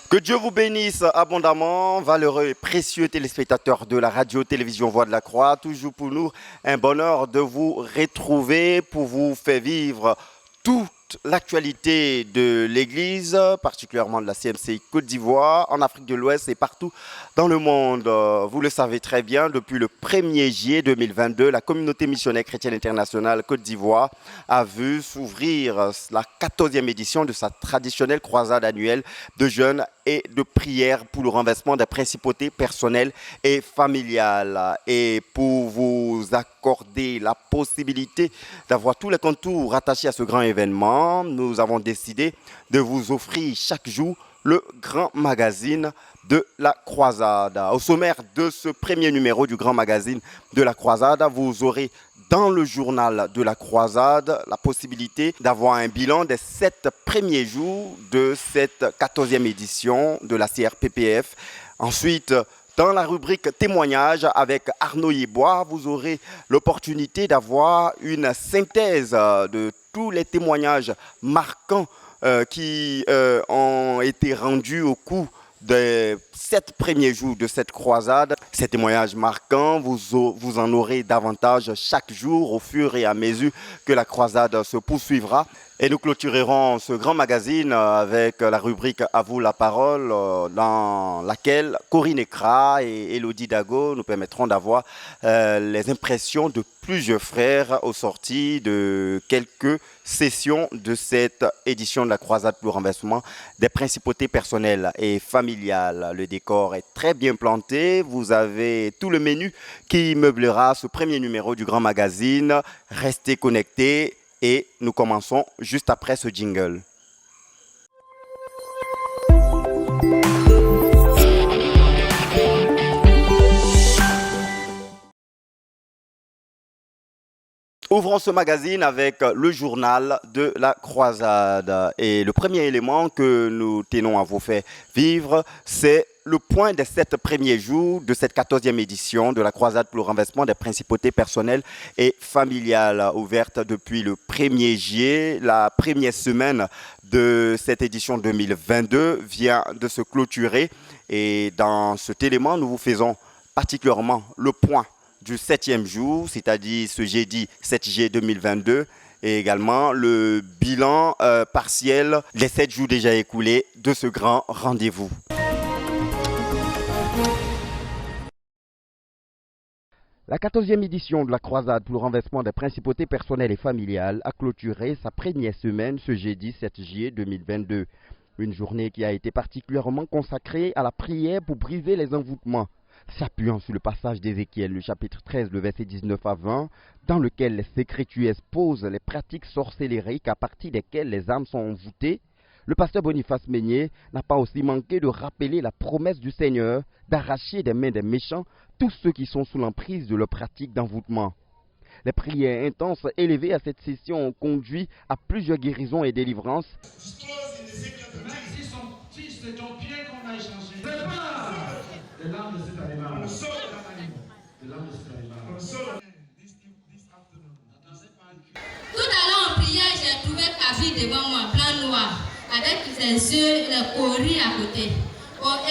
Que Dieu vous bénisse abondamment, valeureux et précieux téléspectateurs de la radio-télévision Voix de la Croix. Toujours pour nous un bonheur de vous retrouver pour vous faire vivre toute l'actualité de l'Église, particulièrement de la CMCI Côte d'Ivoire, en Afrique de l'Ouest et partout dans le monde. Vous le savez très bien, depuis le 1er juillet 2022, la communauté missionnaire chrétienne internationale Côte d'Ivoire a vu s'ouvrir la 14e édition de sa traditionnelle croisade annuelle de jeûne et de prière pour le renversement des principautés personnelles et familiales. Et pour vous accorder la possibilité d'avoir tous les contours rattachés à ce grand événement, nous avons décidé de vous offrir chaque jour le grand magazine de la croisade. Au sommaire de ce premier numéro du grand magazine de la croisade, vous aurez dans le journal de la croisade la possibilité d'avoir un bilan des 7 premiers jours de cette 14e édition de la CRPPF. Ensuite, dans la rubrique témoignages avec Arnaud Yebois, vous aurez l'opportunité d'avoir une synthèse de tous les témoignages marquants qui ont été rendus au cours des 7 premiers jours de cette croisade. Ces témoignages marquants, vous en aurez davantage chaque jour au fur et à mesure que la croisade se poursuivra. Et nous clôturerons ce grand magazine avec la rubrique « À vous la parole » dans laquelle Corinne Ekra et Elodie Dago nous permettront d'avoir les impressions de plusieurs frères au sorti de quelques sessions de cette édition de la croisade pour le renversement des principautés personnelles et familiales. Le décor est très bien planté. Vous avez tout le menu qui meublera ce premier numéro du grand magazine. Restez connectés. Et nous commençons juste après ce jingle. Ouvrons ce magazine avec le journal de la croisade. Et le premier élément que nous tenons à vous faire vivre, c'est le point des 7 premiers jours de cette 14e édition de la croisade pour le renversement des principautés personnelles et familiales, ouverte depuis le 1er juillet. La première semaine de cette édition 2022 vient de se clôturer. Et dans cet élément, nous vous faisons particulièrement le point du 7e jour, c'est-à-dire ce jeudi 7 juillet 2022, et également le bilan partiel des 7 jours déjà écoulés de ce grand rendez-vous. La 14e édition de la croisade pour le renversement des principautés personnelles et familiales a clôturé sa première semaine ce jeudi 7 juillet 2022. Une journée qui a été particulièrement consacrée à la prière pour briser les envoûtements, s'appuyant sur le passage d'Ézéchiel, le chapitre 13, le verset 19 à 20, dans lequel les Écritures exposent les pratiques sorcellériques à partir desquelles les âmes sont envoûtées. Le pasteur Boniface Meignet n'a pas aussi manqué de rappeler la promesse du Seigneur d'arracher des mains des méchants tous ceux qui sont sous l'emprise de leurs pratiques d'envoûtement. Les prières intenses élevées à cette session ont conduit à plusieurs guérisons et délivrances. Les larmes de cet animal. Tout à l'heure en prière, j'ai trouvé Kavi devant moi, blanc noir, avec ses yeux, le cori à côté.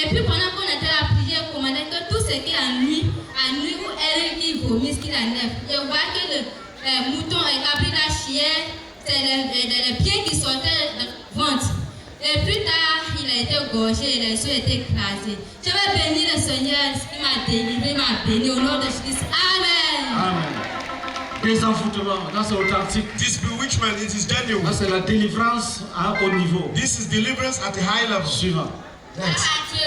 Et puis pendant qu'on était à prier, on commandait que tout ce qui est à nuit ou elle qui vomit, ce qu'il a neuf. Je vois que le mouton et Capri la chienne, c'est les pieds qui sortaient de ventre. Et plus tard, il a été gorgé et les yeux étaient écrasés. Je vais bénir le Seigneur, qui m'a délivré, m'a béni au nom de Jésus. Amen. Amen. Désenvoûtement, ça c'est authentique. This bewitchment, it is genuine. Ça c'est la délivrance à haut niveau. This is deliverance at a high level. Suivant. Next. Je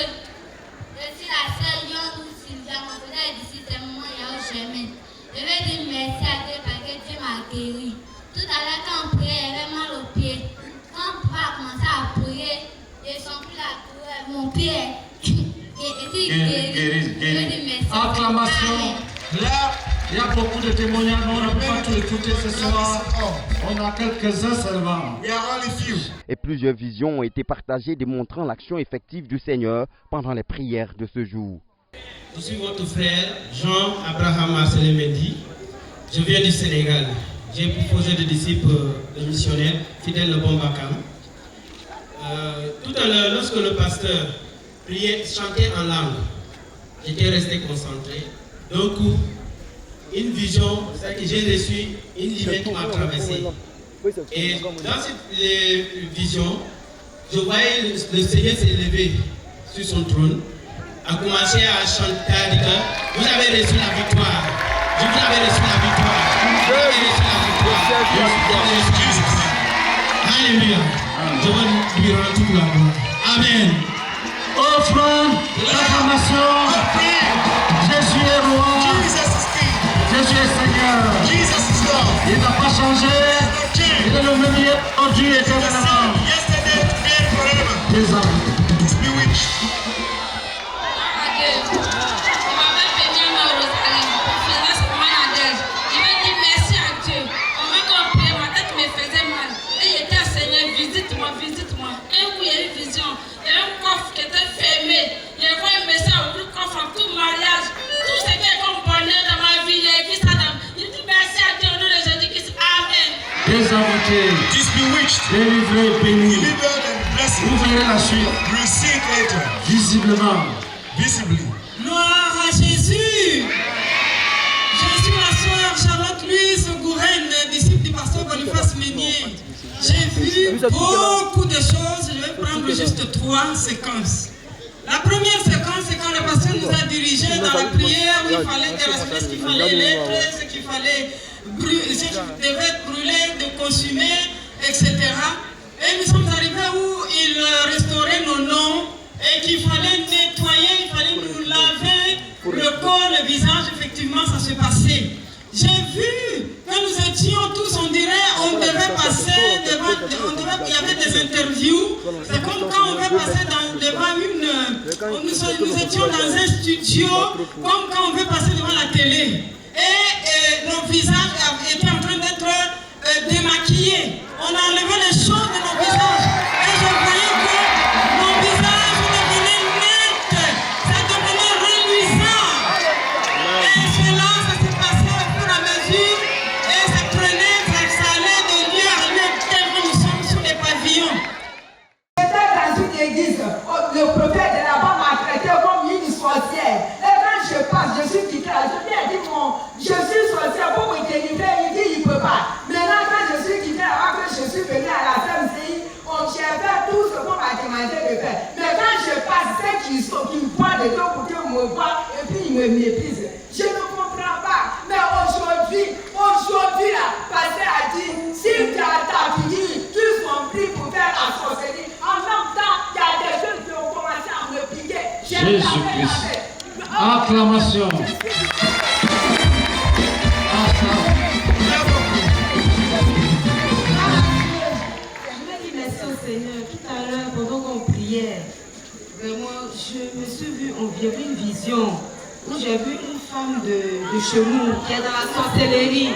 suis la seule Young Sylvia, mon frère d'ici, c'est mon Yahoo Chemin. Je vais dire merci à Dieu parce que Dieu m'a guéri. Tout à l'heure, quand on priait, il y avait mal au pied. Quand on a commencé à prier, j'ai senti la douleur. Mon pied était guéri. Acclamation. Là, il y a beaucoup de témoignages, mais on ne peut pas tout écouter ce soir. On a quelques-uns seulement. We are only few. Et plusieurs visions ont été partagées démontrant l'action effective du Seigneur pendant les prières de ce jour. Je suis votre frère Jean-Abraham Marcelin Mendy. Je viens du Sénégal. J'ai proposé des disciples de missionnaires, Fidèle Le Bon Bakam. Tout à l'heure, lorsque le pasteur priait, chantait en langue, j'étais resté concentré. D'un coup, une vision, c'est que j'ai reçu, une limite m'a traversé. Et dans cette vision, je voyais le Seigneur s'élever sur son trône, a commencé à chanter, à dire que vous avez reçu la victoire. Vous avez reçu la victoire. Vous avez reçu la victoire. Vous avez reçu la victoire. Alléluia. Je vais lui rendre toute la gloire. Amen. Offre l'acclamation. Jésus est roi. Jésus est Seigneur. Il n'a pas changé. Il est le même hier, aujourd'hui et éternellement. Désormais. Visite-moi. Et où il y a une vision, il y a un coffre qui était fermé. Il y a un message au bout du coffre, en tout mariage. Tout ce qui est comme bonheur dans ma vie, il y a écrit ça dans. Il dit merci à Dieu au nom de Jésus-Christ. Amen. Désamorté, délivré, béni. Vous verrez la suite. Visiblement. Gloire à Jésus. Je suis la sœur Charlotte-Louise Gouraine, disciple du pasteur Boniface Meunier. J'ai vu beaucoup de choses, je vais prendre juste 3 séquences. La première séquence, c'est quand le pasteur nous a dirigés dans la prière où il fallait terrasser ce qu'il fallait l'être, ce qu'il fallait brûler, ce qui devait être brûlé, de consumer, etc. Et nous sommes arrivés où il restaurait nos noms et qu'il fallait nettoyer, il fallait nous laver le corps, le visage, effectivement ça se passait. J'ai vu que nous étions tous, on dirait, on devait passer devant, il y avait des interviews. C'est comme quand on devait passer devant nous étions dans un studio, comme quand on veut passer devant la télé. Et nos visages étaient en train d'être démaquillés. On a enlevé les choses de nos visages. Et je voyais que nos visages devenaient nets, ça devenait reluisant. Et cela, ça s'est passé au fur et à mesure. Et ça prenait, ça allait de lieu à lieu, tellement nous sommes sous les pavillons. J'étais dans une église, le prophète de là-bas m'a traité comme une sorcière. Et quand je passe, je suis quitté, je lui ai dit, je suis sorcière, pour me délivrer, il dit, il ne peut pas. Maintenant, quand je suis quitté, avant que je suis venu à la CMCI, j'ai fait tout ce qu'on m'a demandé de faire. Mais quand je passe, ceux qui me voient de deux côtés me voient et puis ils me méprisent. Je ne comprends pas. Mais aujourd'hui, là, pasteur a dit, si tu as ta fille, tu sont pris pour faire la sorcellerie. En même temps, il y a des gens qui ont commencé à me piquer. Jésus-Christ. Acclamation. Seigneur, tout à l'heure, pendant qu'on priait, vraiment, je me suis vue, on vit une vision où j'ai vu une femme de chez nous qui est dans la sorcellerie.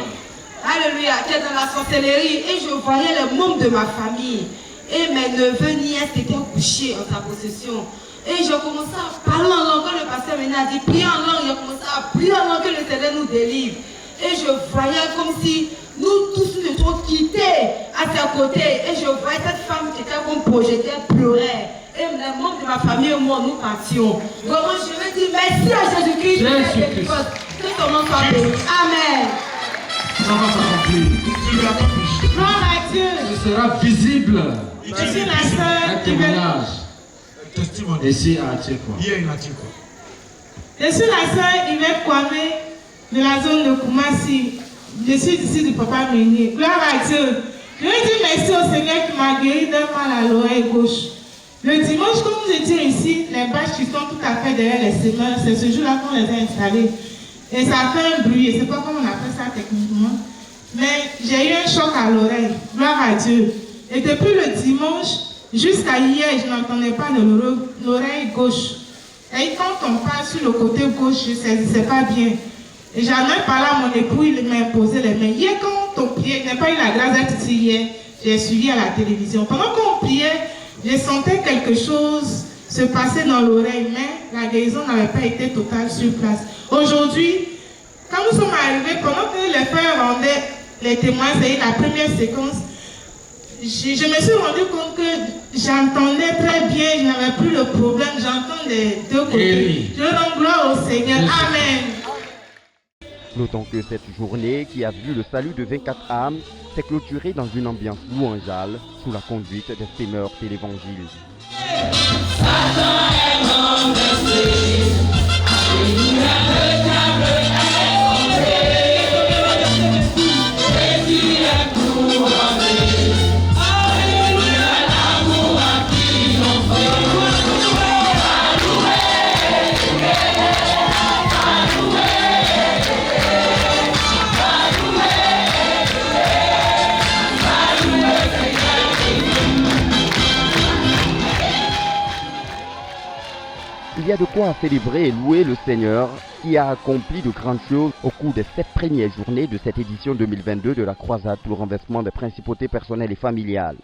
Alléluia, qui est dans la sorcellerie. Et je voyais les membres de ma famille. Et mes neveux, nièces étaient couchés en sa possession. Et je commençais à parler en langue. Quand le pasteur a dit, priez en langue, j'ai commencé à prier en langue que le Seigneur nous délivre. Et je voyais comme si nous tous nous étions quittés à ses côtés. Et je voyais cette femme qui était comme projetée, pleurait. Et les membres de ma famille et moi, nous partions. Vraiment, je veux dire merci à Jésus-Christ. Que ton nom soit béni. Amen. Ça va s'accomplir. Gloire à Dieu. Ce sera visible. Je suis la sœur Un témoignage. Ici à Atchekwa. Je suis la sœur Yvette Kwame de la zone de Koumassi. Je suis ici du papa Meunier. Gloire à Dieu. Je veux dire merci au Seigneur qui m'a guéri d'un mal à l'oreille gauche. Le dimanche, quand nous étions ici, les bâches qui sont tout à fait derrière les semeurs, c'est ce jour-là qu'on les a installées. Et ça a fait un bruit, je ne sais pas comment on appelle ça techniquement. Mais j'ai eu un choc à l'oreille. Gloire à Dieu. Et depuis le dimanche jusqu'à hier, je n'entendais pas de l'oreille gauche. Et quand on passe sur le côté gauche, je ne saisissais pas bien. Et j'en ai parlé à mon époux, il m'a imposé les mains. Hier, quand on priait, je n'ai pas eu la grâce d'être ici hier, j'ai suivi à la télévision. Pendant qu'on priait, je sentais quelque chose se passer dans l'oreille, mais la guérison n'avait pas été totale sur place. Aujourd'hui, quand nous sommes arrivés, pendant que les frères rendaient les témoins, c'est la première séquence, je me suis rendu compte que j'entendais très bien, je n'avais plus le problème, j'entends des deux côtés. Je rends gloire au Seigneur. Amen. Notons que cette journée, qui a vu le salut de 24 âmes, s'est clôturée dans une ambiance louangeale sous la conduite des seigneurs de l'Évangile. Il y a de quoi célébrer et louer le Seigneur qui a accompli de grandes choses au cours des 7 premières journées de cette édition 2022 de la croisade pour le renversement des principautés personnelles et familiales.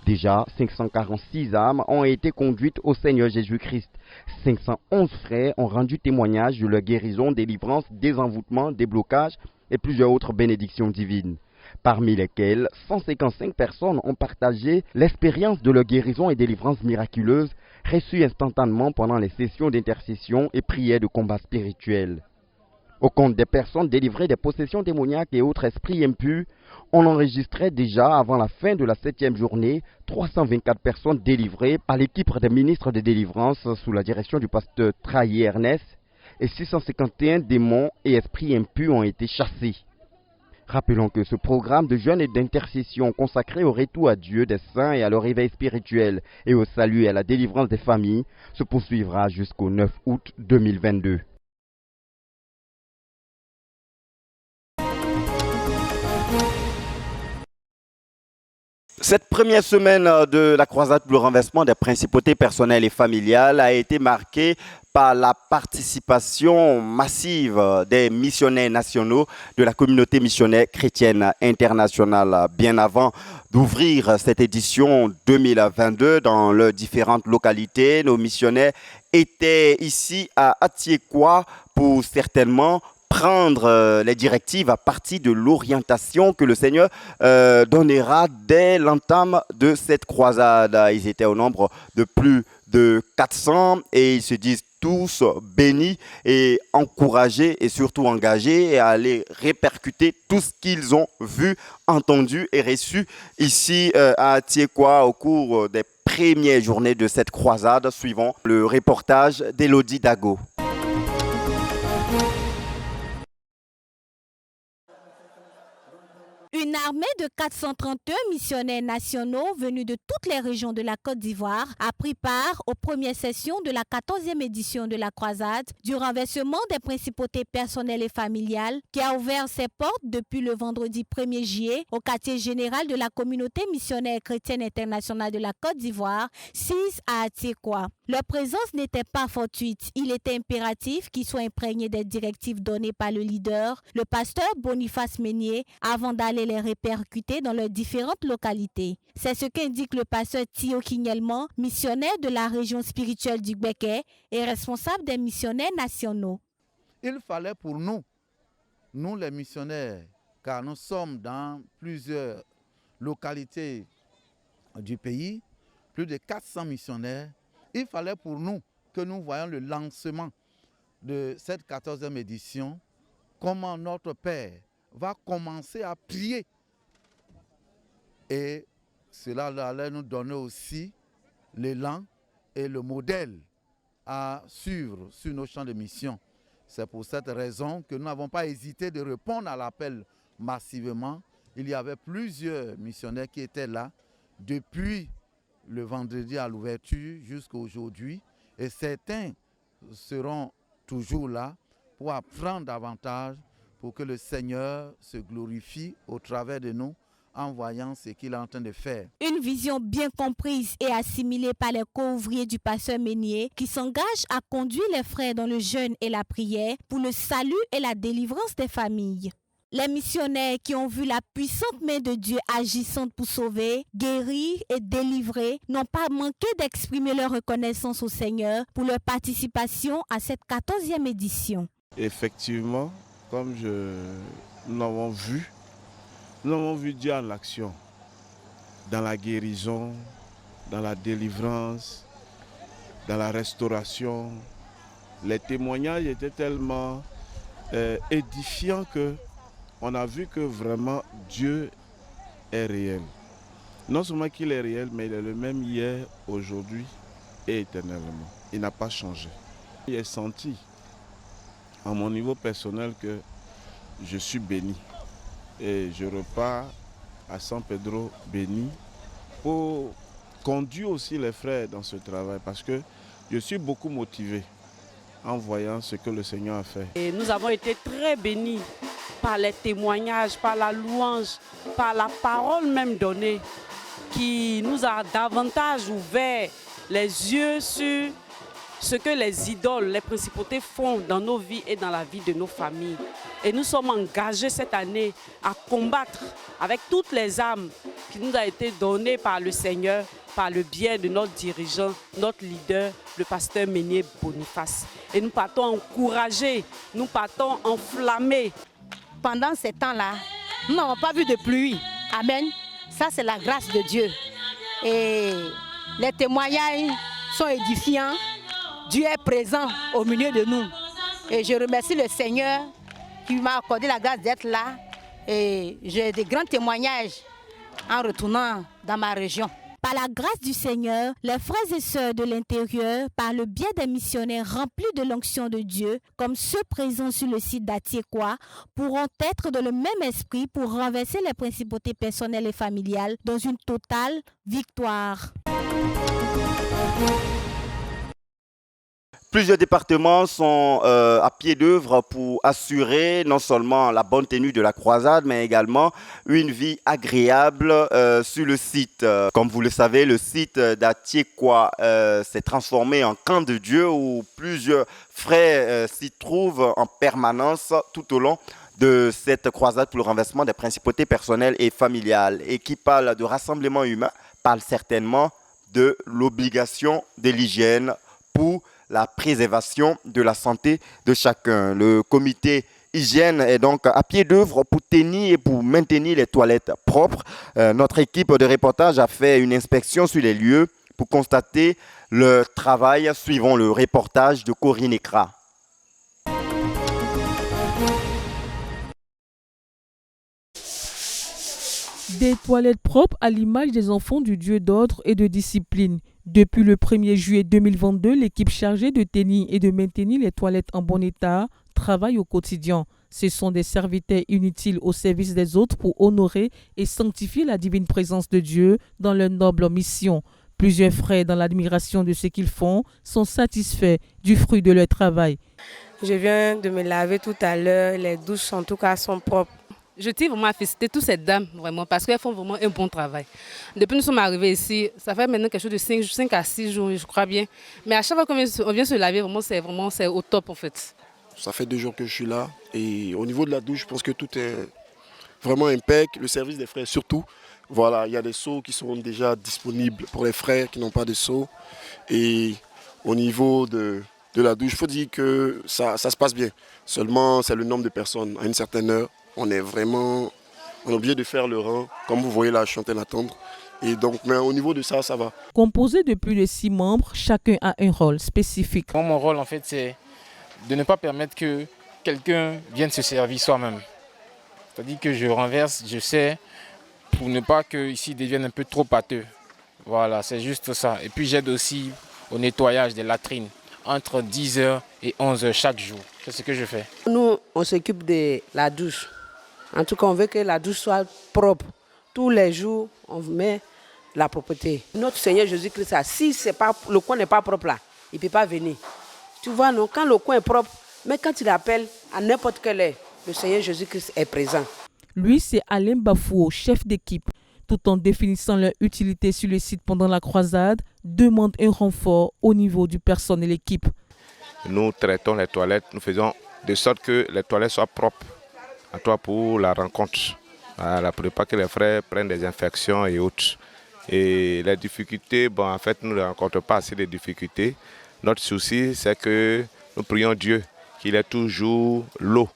Déjà, 546 âmes ont été conduites au Seigneur Jésus-Christ. 511 frères ont rendu témoignage de leur guérison, délivrance, désenvoûtement, déblocage et plusieurs autres bénédictions divines, parmi lesquelles 155 personnes ont partagé l'expérience de leur guérison et délivrance miraculeuse reçue instantanément pendant les sessions d'intercession et prières de combat spirituel. Au compte des personnes délivrées des possessions démoniaques et autres esprits impurs, on enregistrait déjà avant la fin de la 7e journée 324 personnes délivrées par l'équipe des ministres de délivrance sous la direction du pasteur Trahi Ernest et 651 démons et esprits impurs ont été chassés. Rappelons que ce programme de jeûne et d'intercession consacré au retour à Dieu des saints et à leur éveil spirituel et au salut et à la délivrance des familles se poursuivra jusqu'au 9 août 2022. Cette première semaine de la croisade pour le renversement des principautés personnelles et familiales a été marquée par la participation massive des missionnaires nationaux de la communauté missionnaire chrétienne internationale. Bien avant d'ouvrir cette édition 2022 dans leurs différentes localités, nos missionnaires étaient ici à Atiekwa pour certainement prendre les directives à partir de l'orientation que le Seigneur donnera dès l'entame de cette croisade. Ils étaient au nombre de plus de 400 et ils se disent tous bénis et encouragés et surtout engagés à aller répercuter tout ce qu'ils ont vu, entendu et reçu ici à Atiekwa au cours des premières journées de cette croisade, suivant le reportage d'Élodie Dago. Une armée de 431 missionnaires nationaux venus de toutes les régions de la Côte d'Ivoire a pris part aux premières sessions de la 14e édition de la croisade du renversement des principautés personnelles et familiales qui a ouvert ses portes depuis le vendredi 1er juillet au quartier général de la communauté missionnaire chrétienne internationale de la Côte d'Ivoire, 6 à Atiekwa. Leur présence n'était pas fortuite. Il était impératif qu'ils soient imprégnés des directives données par le leader, le pasteur Boniface Meunier, avant d'aller les répercuter dans leurs différentes localités. C'est ce qu'indique le pasteur Thio Kignelman, missionnaire de la région spirituelle du Gbeke et responsable des missionnaires nationaux. Il fallait pour nous les missionnaires, car nous sommes dans plusieurs localités du pays, plus de 400 missionnaires, il fallait pour nous que nous voyions le lancement de cette 14e édition, comment notre Père va commencer à prier. Et cela allait nous donner aussi l'élan et le modèle à suivre sur nos champs de mission. C'est pour cette raison que nous n'avons pas hésité de répondre à l'appel massivement. Il y avait plusieurs missionnaires qui étaient là depuis le vendredi à l'ouverture jusqu'à aujourd'hui. Et certains seront toujours là pour apprendre davantage, pour que le Seigneur se glorifie au travers de nous en voyant ce qu'il est en train de faire. Une vision bien comprise et assimilée par les co-ouvriers du pasteur Meunier qui s'engagent à conduire les frères dans le jeûne et la prière pour le salut et la délivrance des familles. Les missionnaires qui ont vu la puissante main de Dieu agissante pour sauver, guérir et délivrer n'ont pas manqué d'exprimer leur reconnaissance au Seigneur pour leur participation à cette 14e édition. Effectivement, comme nous l'avons vu Dieu en action. dans la guérison, dans la délivrance, dans la restauration. Les témoignages étaient tellement édifiants qu'on a vu que vraiment Dieu est réel. Non seulement qu'il est réel, mais il est le même hier, aujourd'hui et éternellement. Il n'a pas changé. J'ai senti à mon niveau personnel que je suis béni. Et je repars à San Pedro béni pour conduire aussi les frères dans ce travail parce que je suis beaucoup motivé en voyant ce que le Seigneur a fait. Et nous avons été très bénis par les témoignages, par la louange, par la parole même donnée qui nous a davantage ouvert les yeux sur ce que les idoles, les principautés font dans nos vies et dans la vie de nos familles. Et nous sommes engagés cette année à combattre avec toutes les armes qui nous ont été données par le Seigneur, par le biais de notre dirigeant, notre leader, le pasteur Ménier Boniface. Et nous partons encouragés, nous partons enflammés. Pendant ces temps-là, nous n'avons pas vu de pluie. Amen. Ça, c'est la grâce de Dieu. Et les témoignages sont édifiants. Dieu est présent au milieu de nous. Et je remercie le Seigneur qui m'a accordé la grâce d'être là. Et j'ai des grands témoignages en retournant dans ma région. Par la grâce du Seigneur, les frères et sœurs de l'intérieur, par le biais des missionnaires remplis de l'onction de Dieu, comme ceux présents sur le site d'Atiekwa, pourront être dans le même esprit pour renverser les principautés personnelles et familiales dans une totale victoire. Plusieurs départements sont à pied d'œuvre pour assurer non seulement la bonne tenue de la croisade, mais également une vie agréable sur le site. Comme vous le savez, le site d'Atiekwa s'est transformé en camp de Dieu où plusieurs frères s'y trouvent en permanence tout au long de cette croisade pour le renversement des principautés personnelles et familiales. Et qui parle de rassemblement humain, parle certainement de l'obligation de l'hygiène pour la préservation de la santé de chacun. Le comité hygiène est donc à pied d'œuvre pour tenir et pour maintenir les toilettes propres. Notre équipe de reportage a fait une inspection sur les lieux pour constater le travail. Suivons le reportage de Corinne Ekra. Des toilettes propres à l'image des enfants du Dieu d'ordre et de discipline. Depuis le 1er juillet 2022, l'équipe chargée de tenir et de maintenir les toilettes en bon état travaille au quotidien. Ce sont des serviteurs inutiles au service des autres pour honorer et sanctifier la divine présence de Dieu dans leur noble mission. Plusieurs frères, dans l'admiration de ce qu'ils font, sont satisfaits du fruit de leur travail. Je viens de me laver tout à l'heure, les douches en tout cas sont propres. Je tiens vraiment à féliciter toutes ces dames, vraiment, parce qu'elles font vraiment un bon travail. Depuis que nous sommes arrivés ici, ça fait maintenant quelque chose de 5 à 6 jours, je crois bien. Mais à chaque fois qu'on vient se laver, c'est au top en fait. Ça fait 2 jours que je suis là et au niveau de la douche, je pense que tout est vraiment impec. Le service des frères surtout. Voilà, il y a des seaux qui sont déjà disponibles pour les frères qui n'ont pas de seaux. Et au niveau de la douche, il faut dire que ça se passe bien. Seulement, c'est le nombre de personnes à une certaine heure. On est obligé de faire le rang, comme vous voyez là, je suis en train d'attendre. Et donc, mais au niveau de ça, ça va. Composé de plus de 6 membres, chacun a un rôle spécifique. Mon rôle, en fait, c'est de ne pas permettre que quelqu'un vienne se servir soi-même. C'est-à-dire que je renverse, je sais, pour ne pas que ici devienne un peu trop pâteux. Voilà, c'est juste ça. Et puis j'aide aussi au nettoyage des latrines entre 10h et 11h chaque jour. C'est ce que je fais. Nous, on s'occupe de la douche. En tout cas, on veut que la douche soit propre. Tous les jours, on met la propreté. Notre Seigneur Jésus-Christ, si le coin n'est pas propre là, il ne peut pas venir. Tu vois, non, quand le coin est propre, mais quand il appelle à n'importe quelle heure, le Seigneur Jésus-Christ est présent. Lui, c'est Alain Bafouo, chef d'équipe. Tout en définissant leur utilité sur le site pendant la croisade, demande un renfort au niveau du personnel et l'équipe. Nous traitons les toilettes, nous faisons de sorte que les toilettes soient propres à toi pour la rencontre. Voilà, pour ne pas que les frères prennent des infections et autres. Et les difficultés, en fait, nous ne rencontrons pas assez de difficultés. Notre souci, c'est que nous prions Dieu qu'il ait toujours l'eau.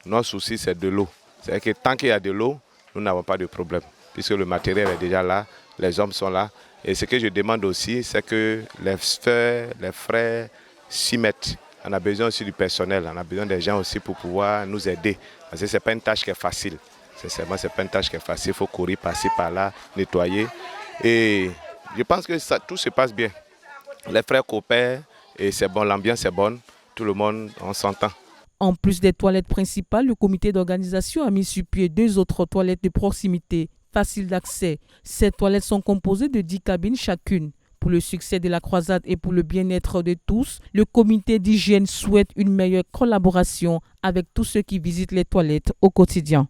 Notre souci, c'est de l'eau. C'est que tant qu'il y a de l'eau, nous n'avons pas de problème, puisque le matériel est déjà là. les hommes sont là. Et ce que je demande aussi, c'est que les sœurs, les frères s'y mettent. On a besoin aussi du personnel, on a besoin des gens aussi pour pouvoir nous aider. Parce que ce n'est pas une tâche qui est facile. Sincèrement, ce n'est pas une tâche qui est facile. Il faut courir, passer par là, nettoyer. Et je pense que tout se passe bien. Les frères coopèrent et c'est bon, l'ambiance est bonne. Tout le monde, on s'entend. En plus des toilettes principales, le comité d'organisation a mis sur pied 2 autres toilettes de proximité, faciles d'accès. Ces toilettes sont composées de 10 cabines chacune. Pour le succès de la croisade et pour le bien-être de tous, le comité d'hygiène souhaite une meilleure collaboration avec tous ceux qui visitent les toilettes au quotidien.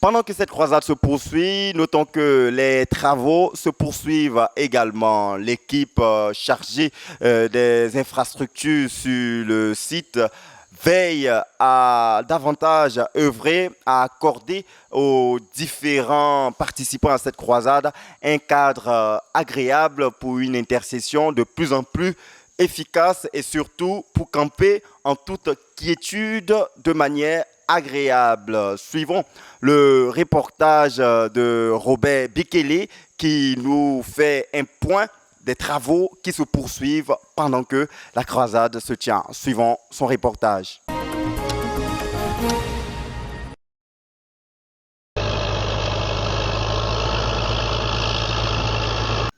Pendant que cette croisade se poursuit, notons que les travaux se poursuivent également. L'équipe chargée des infrastructures sur le site veille à davantage œuvrer, à accorder aux différents participants à cette croisade un cadre agréable pour une intercession de plus en plus efficace et surtout pour camper en toute quiétude de manière agréable. Suivons le reportage de Robert Bikele qui nous fait un point des travaux qui se poursuivent pendant que la croisade se tient. Suivons son reportage.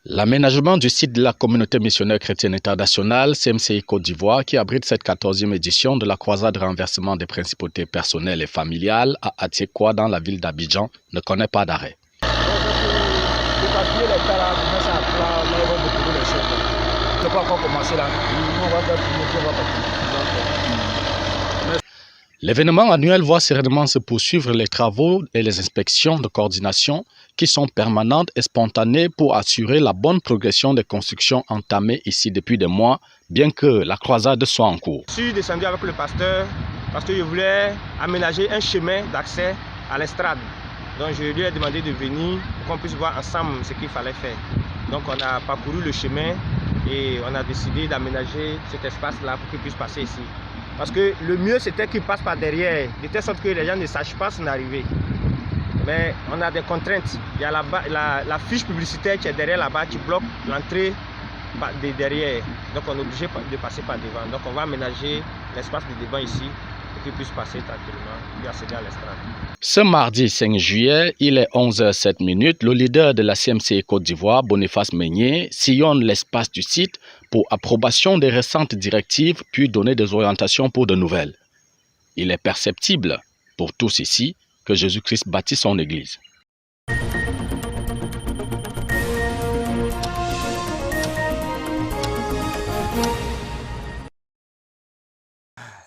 L'aménagement du site de la communauté missionnaire chrétienne internationale CMCI Côte d'Ivoire qui abrite cette 14e édition de la croisade renversement des principautés personnelles et familiales à Atiekwa dans la ville d'Abidjan ne connaît pas d'arrêt. L'événement annuel voit sereinement se poursuivre les travaux et les inspections de coordination qui sont permanentes et spontanées pour assurer la bonne progression des constructions entamées ici depuis des mois, bien que la croisade soit en cours. Je suis descendu avec le pasteur parce que je voulais aménager un chemin d'accès à l'estrade. Donc je lui ai demandé de venir pour qu'on puisse voir ensemble ce qu'il fallait faire. Donc on a parcouru le chemin et on a décidé d'aménager cet espace-là pour qu'il puisse passer ici. Parce que le mieux c'était qu'il passe par derrière, de telle sorte que les gens ne sachent pas son arrivée. Mais on a des contraintes. Il y a la fiche publicitaire qui est derrière là-bas qui bloque l'entrée de derrière. Donc on est obligé de passer par devant. Donc on va aménager l'espace de devant ici pour qu'il puisse passer tranquillement et accéder à l'estrade. Ce mardi 5 juillet, il est 11h07. Le leader de la CMCI Côte d'Ivoire, Boniface Meignier, sillonne l'espace du site pour approbation des récentes directives puis donner des orientations pour de nouvelles. Il est perceptible pour tous ici que Jésus-Christ bâtit son Église.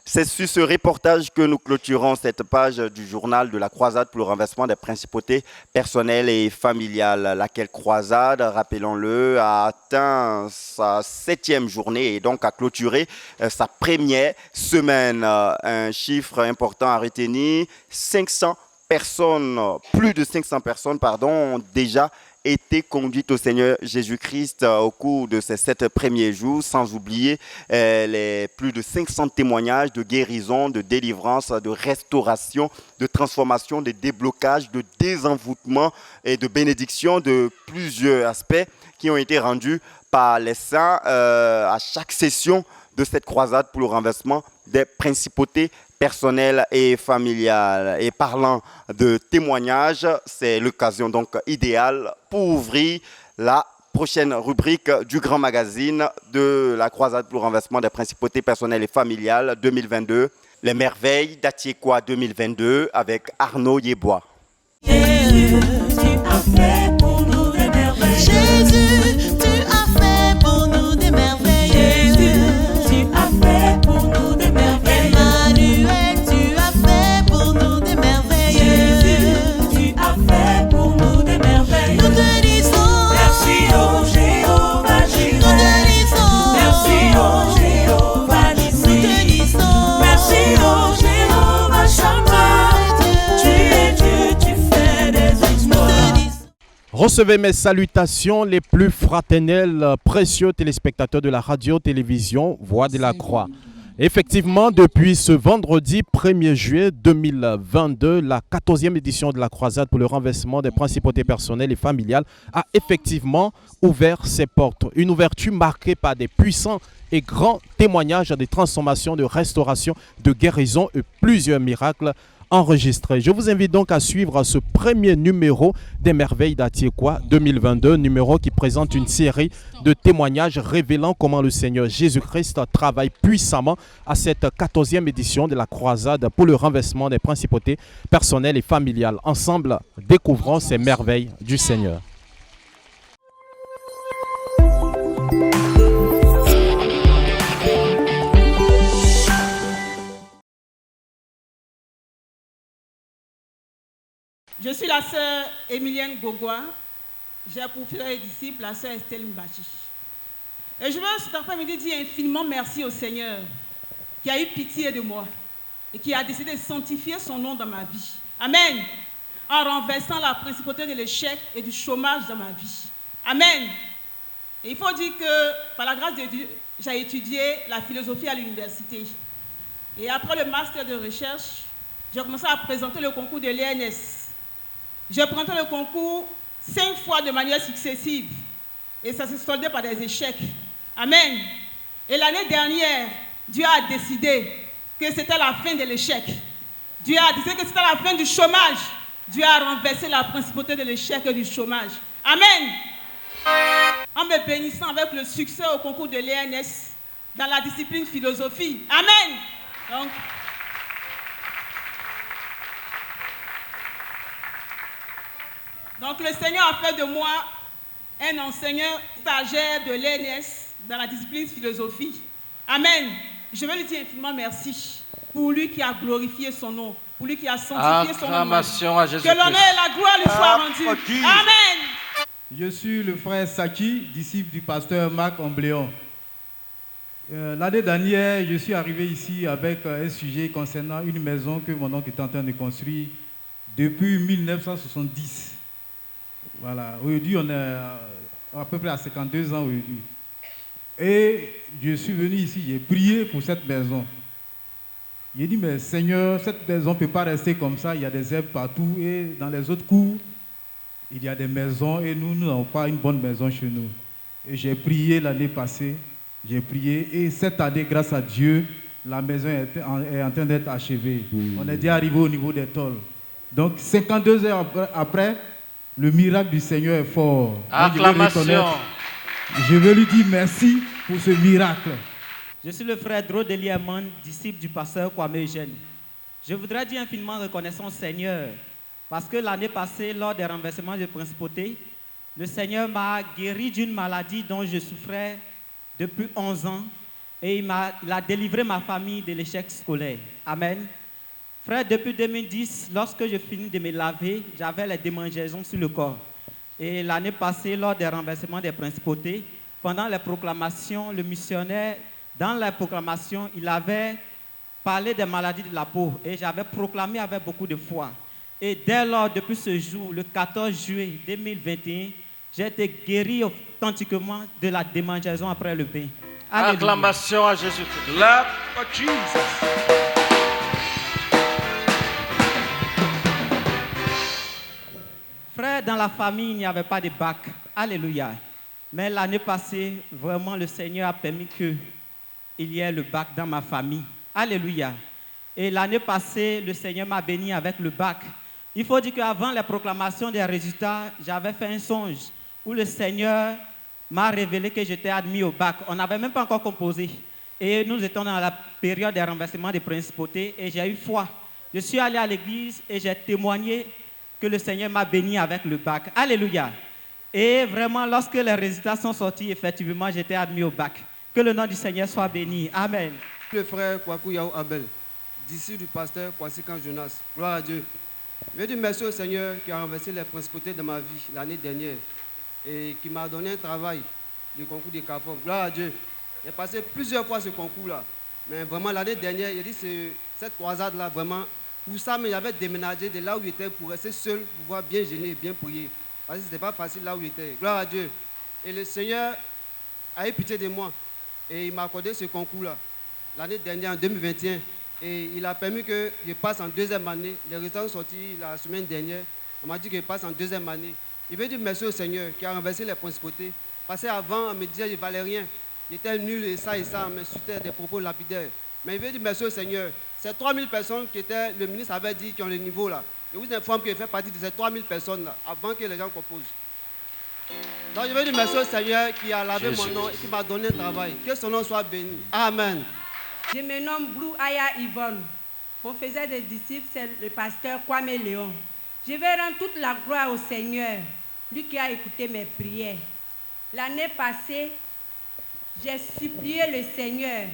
C'est sur ce reportage que nous clôturons cette page du journal de la croisade pour le renversement des principautés personnelles et familiales. Laquelle croisade, rappelons-le, a atteint sa 7e journée et donc a clôturé sa première semaine. Un chiffre important à retenir, 500 personnes, plus de 500 personnes, ont déjà été conduites au Seigneur Jésus-Christ au cours de ces 7 premiers jours, sans oublier les plus de 500 témoignages de guérison, de délivrance, de restauration, de transformation, de déblocage, de désenvoûtement et de bénédiction de plusieurs aspects qui ont été rendus par les saints à chaque session de cette croisade pour le renversement des principautés personnelles et familiales. Et parlant de témoignages, c'est l'occasion donc idéale pour ouvrir la prochaine rubrique du grand magazine de la croisade pour le renversement des principautés personnelles et familiales 2022, les merveilles d'Atiekwa 2022 avec Arnaud Yebois. Jésus, tu as fait pour nous des merveilles. Jésus, tu as fait pour nous des merveilles. Jésus, tu as fait pour nous des merveilles. Emmanuel, tu as fait pour nous des merveilles. Jésus, tu as fait pour nous des merveilles. Nous te disons merci, oh Jéhovah Jireh. Nous te disons merci, oh Jéhovah Nissi. Nous te disons merci, oh Jéhovah Shammah. Tu es Dieu, tu fais des exploits. Recevez mes salutations les plus fraternelles, précieux téléspectateurs de la radio-télévision Voix de la Croix. Effectivement, depuis ce vendredi 1er juillet 2022, la 14e édition de la croisade pour le renversement des principautés personnelles et familiales a effectivement ouvert ses portes. Une ouverture marquée par des puissants et grands témoignages de transformation, de restauration, de guérison et plusieurs miracles enregistrés. Je vous invite donc à suivre ce premier numéro des Merveilles d'Atiekwa 2022, numéro qui présente une série de témoignages révélant comment le Seigneur Jésus-Christ travaille puissamment à cette 14e édition de la croisade pour le renversement des principautés personnelles et familiales. Ensemble, découvrons ces merveilles du Seigneur. Je suis la sœur Emilienne Gogoa. J'ai pour fidèle et disciple la sœur Estelle Mbachi. Et je veux cet après-midi dire infiniment merci au Seigneur qui a eu pitié de moi et qui a décidé de sanctifier son nom dans ma vie. Amen. En renversant la principauté de l'échec et du chômage dans ma vie. Amen. Et il faut dire que par la grâce de Dieu, j'ai étudié la philosophie à l'université. Et après le master de recherche, j'ai commencé à présenter le concours de l'ENS. J'ai présenté le concours 5 fois de manière successive et ça s'est soldé par des échecs. Amen. Et l'année dernière, Dieu a décidé que c'était la fin de l'échec. Dieu a décidé que c'était la fin du chômage. Dieu a renversé la principauté de l'échec et du chômage. Amen. En me bénissant avec le succès au concours de l'ENS dans la discipline philosophie. Amen. Donc le Seigneur a fait de moi un enseignant stagiaire de l'ENS dans la discipline philosophie. Amen. Je vais lui dire infiniment merci pour lui qui a glorifié son nom, pour lui qui a sanctifié son nom. Acclamation à Jésus. Que l'honneur et la gloire lui soient rendus. Amen. Je suis le frère Saki, disciple du pasteur Marc Ombléon. L'année dernière, je suis arrivé ici avec un sujet concernant une maison que mon oncle est en train de construire depuis 1970. Voilà, aujourd'hui on est à peu près à 52 ans aujourd'hui. Et je suis venu ici, j'ai prié pour cette maison. J'ai dit, mais Seigneur, cette maison ne peut pas rester comme ça, il y a des herbes partout et dans les autres cours, il y a des maisons et nous n'avons pas une bonne maison chez nous. Et j'ai prié l'année passée, j'ai prié et cette année, grâce à Dieu, la maison est en train d'être achevée. On est déjà arrivé au niveau des tôles. Donc 52 heures après, le miracle du Seigneur est fort. Acclamation. Je veux lui dire merci pour ce miracle. Je suis le frère Dro Deliaman, disciple du pasteur Kwame Eugène. Je voudrais dire infiniment reconnaissant au Seigneur parce que l'année passée, lors des renversements de principauté, le Seigneur m'a guéri d'une maladie dont je souffrais depuis 11 ans et il a délivré ma famille de l'échec scolaire. Amen. Frère, depuis 2010, lorsque je finis de me laver, j'avais les démangeaisons sur le corps. Et l'année passée, lors des renversements des principautés, pendant les proclamations, le missionnaire, dans la proclamation, il avait parlé des maladies de la peau. Et j'avais proclamé avec beaucoup de foi. Et dès lors, depuis ce jour, le 14 juillet 2021, j'ai été guéri authentiquement de la démangeaison après le bain. Acclamation à Jésus-Christ. Clap for Jesus. Frère, dans la famille, il n'y avait pas de bac. Alléluia. Mais l'année passée, vraiment, le Seigneur a permis qu'il y ait le bac dans ma famille. Alléluia. Et l'année passée, le Seigneur m'a béni avec le bac. Il faut dire qu'avant la proclamation des résultats, j'avais fait un songe où le Seigneur m'a révélé que j'étais admis au bac. On n'avait même pas encore composé. Et nous étions dans la période des renversements des principautés et j'ai eu foi. Je suis allé à l'église et j'ai témoigné que le Seigneur m'a béni avec le bac. Alléluia. Et vraiment, lorsque les résultats sont sortis, effectivement, j'étais admis au bac. Que le nom du Seigneur soit béni. Amen. Le frère Kwaku Yao Abel, disciple du pasteur Kwasikan Jonas. Gloire à Dieu. Je veux dire merci au Seigneur qui a renversé les principautés de ma vie l'année dernière et qui m'a donné un travail, le concours de CAFOM. Gloire à Dieu. J'ai passé plusieurs fois ce concours-là. Mais vraiment, l'année dernière, il a dit cette croisade-là, vraiment, pour ça, mais j'avais déménagé de là où j'étais pour rester seul, pour pouvoir bien gêner et bien prier. Parce que ce n'était pas facile là où j'étais. Gloire à Dieu. Et le Seigneur a eu pitié de moi. Et il m'a accordé ce concours-là. l'année dernière, en 2021. Et il a permis que je passe en deuxième année. Les résultats sont sortis la semaine dernière. On m'a dit que je passe en deuxième année. Il veut dire merci au Seigneur qui a renversé les principautés. Parce qu'avant, on me disait que je ne valais rien. J'étais nul et ça, on m'insultait des propos lapidaires. Mais il veut dire merci au Seigneur. Ces 3000 personnes qui étaient, le ministre avait dit, qui ont le niveau là. Je vous informe que je fais partie de ces 3000 personnes là, avant que les gens composent. Donc je veux dire merci au Seigneur qui a lavé mon nom et qui m'a donné un travail. Que son nom soit béni. Amen. Je me nomme Blue Aya Yvonne. Mon faisait des disciples, c'est le pasteur Kwame Léon. Je vais rendre toute la gloire au Seigneur, lui qui a écouté mes prières. L'année passée, j'ai supplié le Seigneur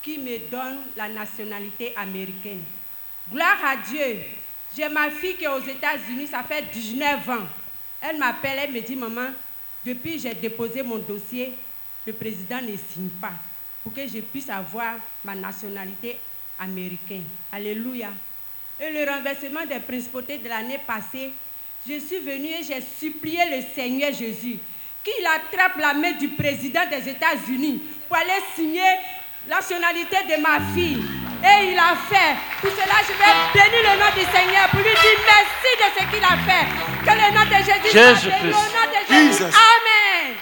qui me donne la nationalité américaine. Gloire à Dieu. J'ai ma fille qui est aux États-Unis, ça fait 19 ans. Elle m'appelle, elle me dit, maman, depuis que j'ai déposé mon dossier, le président ne signe pas pour que je puisse avoir ma nationalité américaine. Alléluia. Et le renversement des principautés de l'année passée, je suis venue et j'ai supplié le Seigneur Jésus qu'il attrape la main du président des États-Unis pour aller signer la nationalité de ma fille. Et il a fait. Pour cela, je vais bénir le nom du Seigneur pour lui dire merci de ce qu'il a fait. Que le nom de Jésus soit béni. Au nom de Jésus. Amen.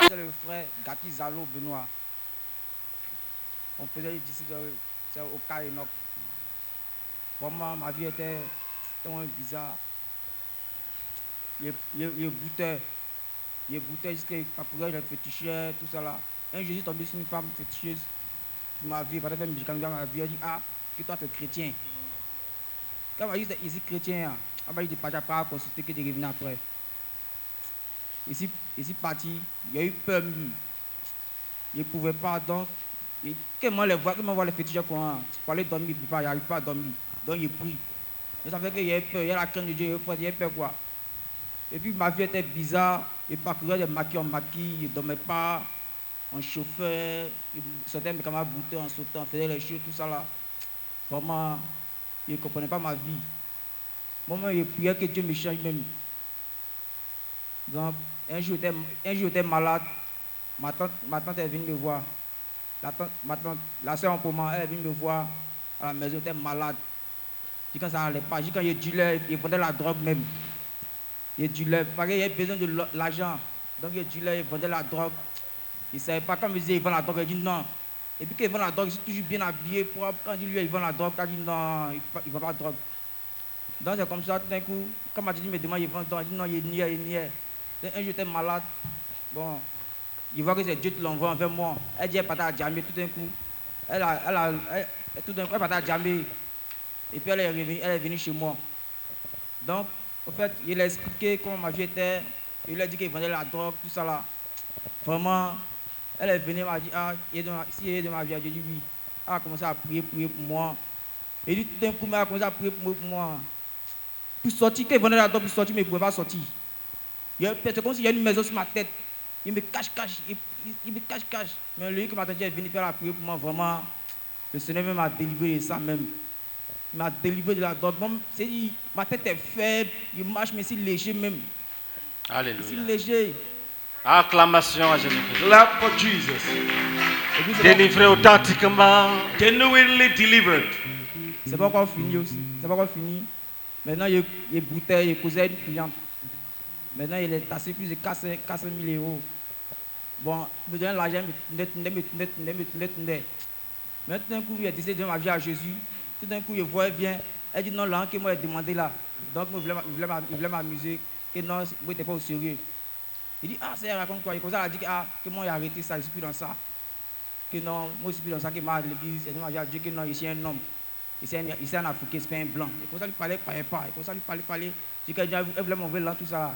C'est le frère Gati Zalo Benoît. On faisait ici au cas Enoch. Pour moi, ma vie était tellement bizarre. Il boutait jusqu'à parcourir les féticheurs, tout ça là. Un jour, je suis tombé sur une femme féticheuse. Ma vie, quand elle dit, ah, que toi tu es chrétien. Quand elle dit, ici chrétien, elle m'a dit, pas à consulter que de revenir après. Ici parti, il y a eu peur. Il ne pouvait pas, donc, quand je vois les féticheurs, pour aller dormir, il n'arrive pas à dormir. Donc il prie. Je savais qu'il y avait peur, il y a la crainte de Dieu, il y avait peur quoi. Et puis ma vie était bizarre, il parcourait des maquis en maquis, il ne dormait pas. On chauffait, il sortait mes camarades bouteilles en sautant, on faisait les choses, tout ça là. Vraiment, il ne comprenait pas ma vie. Moi, il priait que Dieu me change même. Donc, un jour, j'étais malade. Ma tante est venue me voir. La soeur en comment, elle est venue me voir à la maison, elle était malade. Je dis quand ça n'allait pas, je dis quand il dealait, il vendait la drogue même. Il dealait, parce qu'il avait besoin de l'argent. Donc il dealait, il vendait la drogue. Il ne savait pas, quand il disait il vend la drogue, il dit non. Et puis quand il vend la drogue, il est toujours bien habillé, propre. Quand il dit lui, il vend la drogue, il dit non, il ne vend pas de drogue. Donc c'est comme ça, tout d'un coup, quand ma dit me demande, il vend la drogue, il dit non, il niait. Un jour, j'étais malade. Bon, il voit que c'est Dieu qui l'envoie envers moi. Elle dit, elle partait à Djamé tout d'un coup. Elle partait à Djamé. Et puis elle est venue chez moi. Donc, en fait, il a expliqué comment ma vie était. Il a dit qu'il vendait la drogue, tout ça là. Vraiment, elle est venue, elle m'a dit, ah, il est de ma vie. J'ai dit oui. Elle a commencé à prier pour moi. Et tout d'un coup, elle a commencé à prier pour moi. Pour sortir, quand il vendait la drogue, pour sortir, mais il ne pouvait pas sortir. C'est comme s'il y a une maison sur ma tête. Il me cache. Il me cache. Mais lui qui m'a dit, est venu faire la prière pour moi, vraiment. Le Seigneur m'a délivré de ça même. Il m'a délivré de la drogue. Bon, ma tête est faible, il marche, mais c'est léger même. Alléluia. C'est léger. Acclamation à Jésus-Christ. Clap for Jesus. Délivré authentiquement. Genuinely delivered. C'est pas encore fini aussi. C'est pas encore fini. Maintenant, il y a bouteille, il causait une cliente. Maintenant, il est tassé plus de 400 000 euros. Bon, il me donne l'argent, Maintenant, d'un coup, il a décidé de donner ma vie à Jésus. Tout d'un coup, il voit bien. Elle dit non, là, que moi, j'ai demandé là. Donc, il voulait m'amuser. Que non, moi, je n'étais pas au sérieux. Il dit, ah, ça raconte quoi? Il a dit que moi, j'ai arrêté ça, je ne suis plus dans ça. Que non, moi, je ne suis plus dans ça, que m'a à l'église. Et moi, j'ai dit que non, ici, un homme. Ici, un Africain, c'est pas un blanc. Et comme ça, il parlait pas. Et comme ça, il parlait. Je dis qu'elle voulait m'envoyer là, tout ça.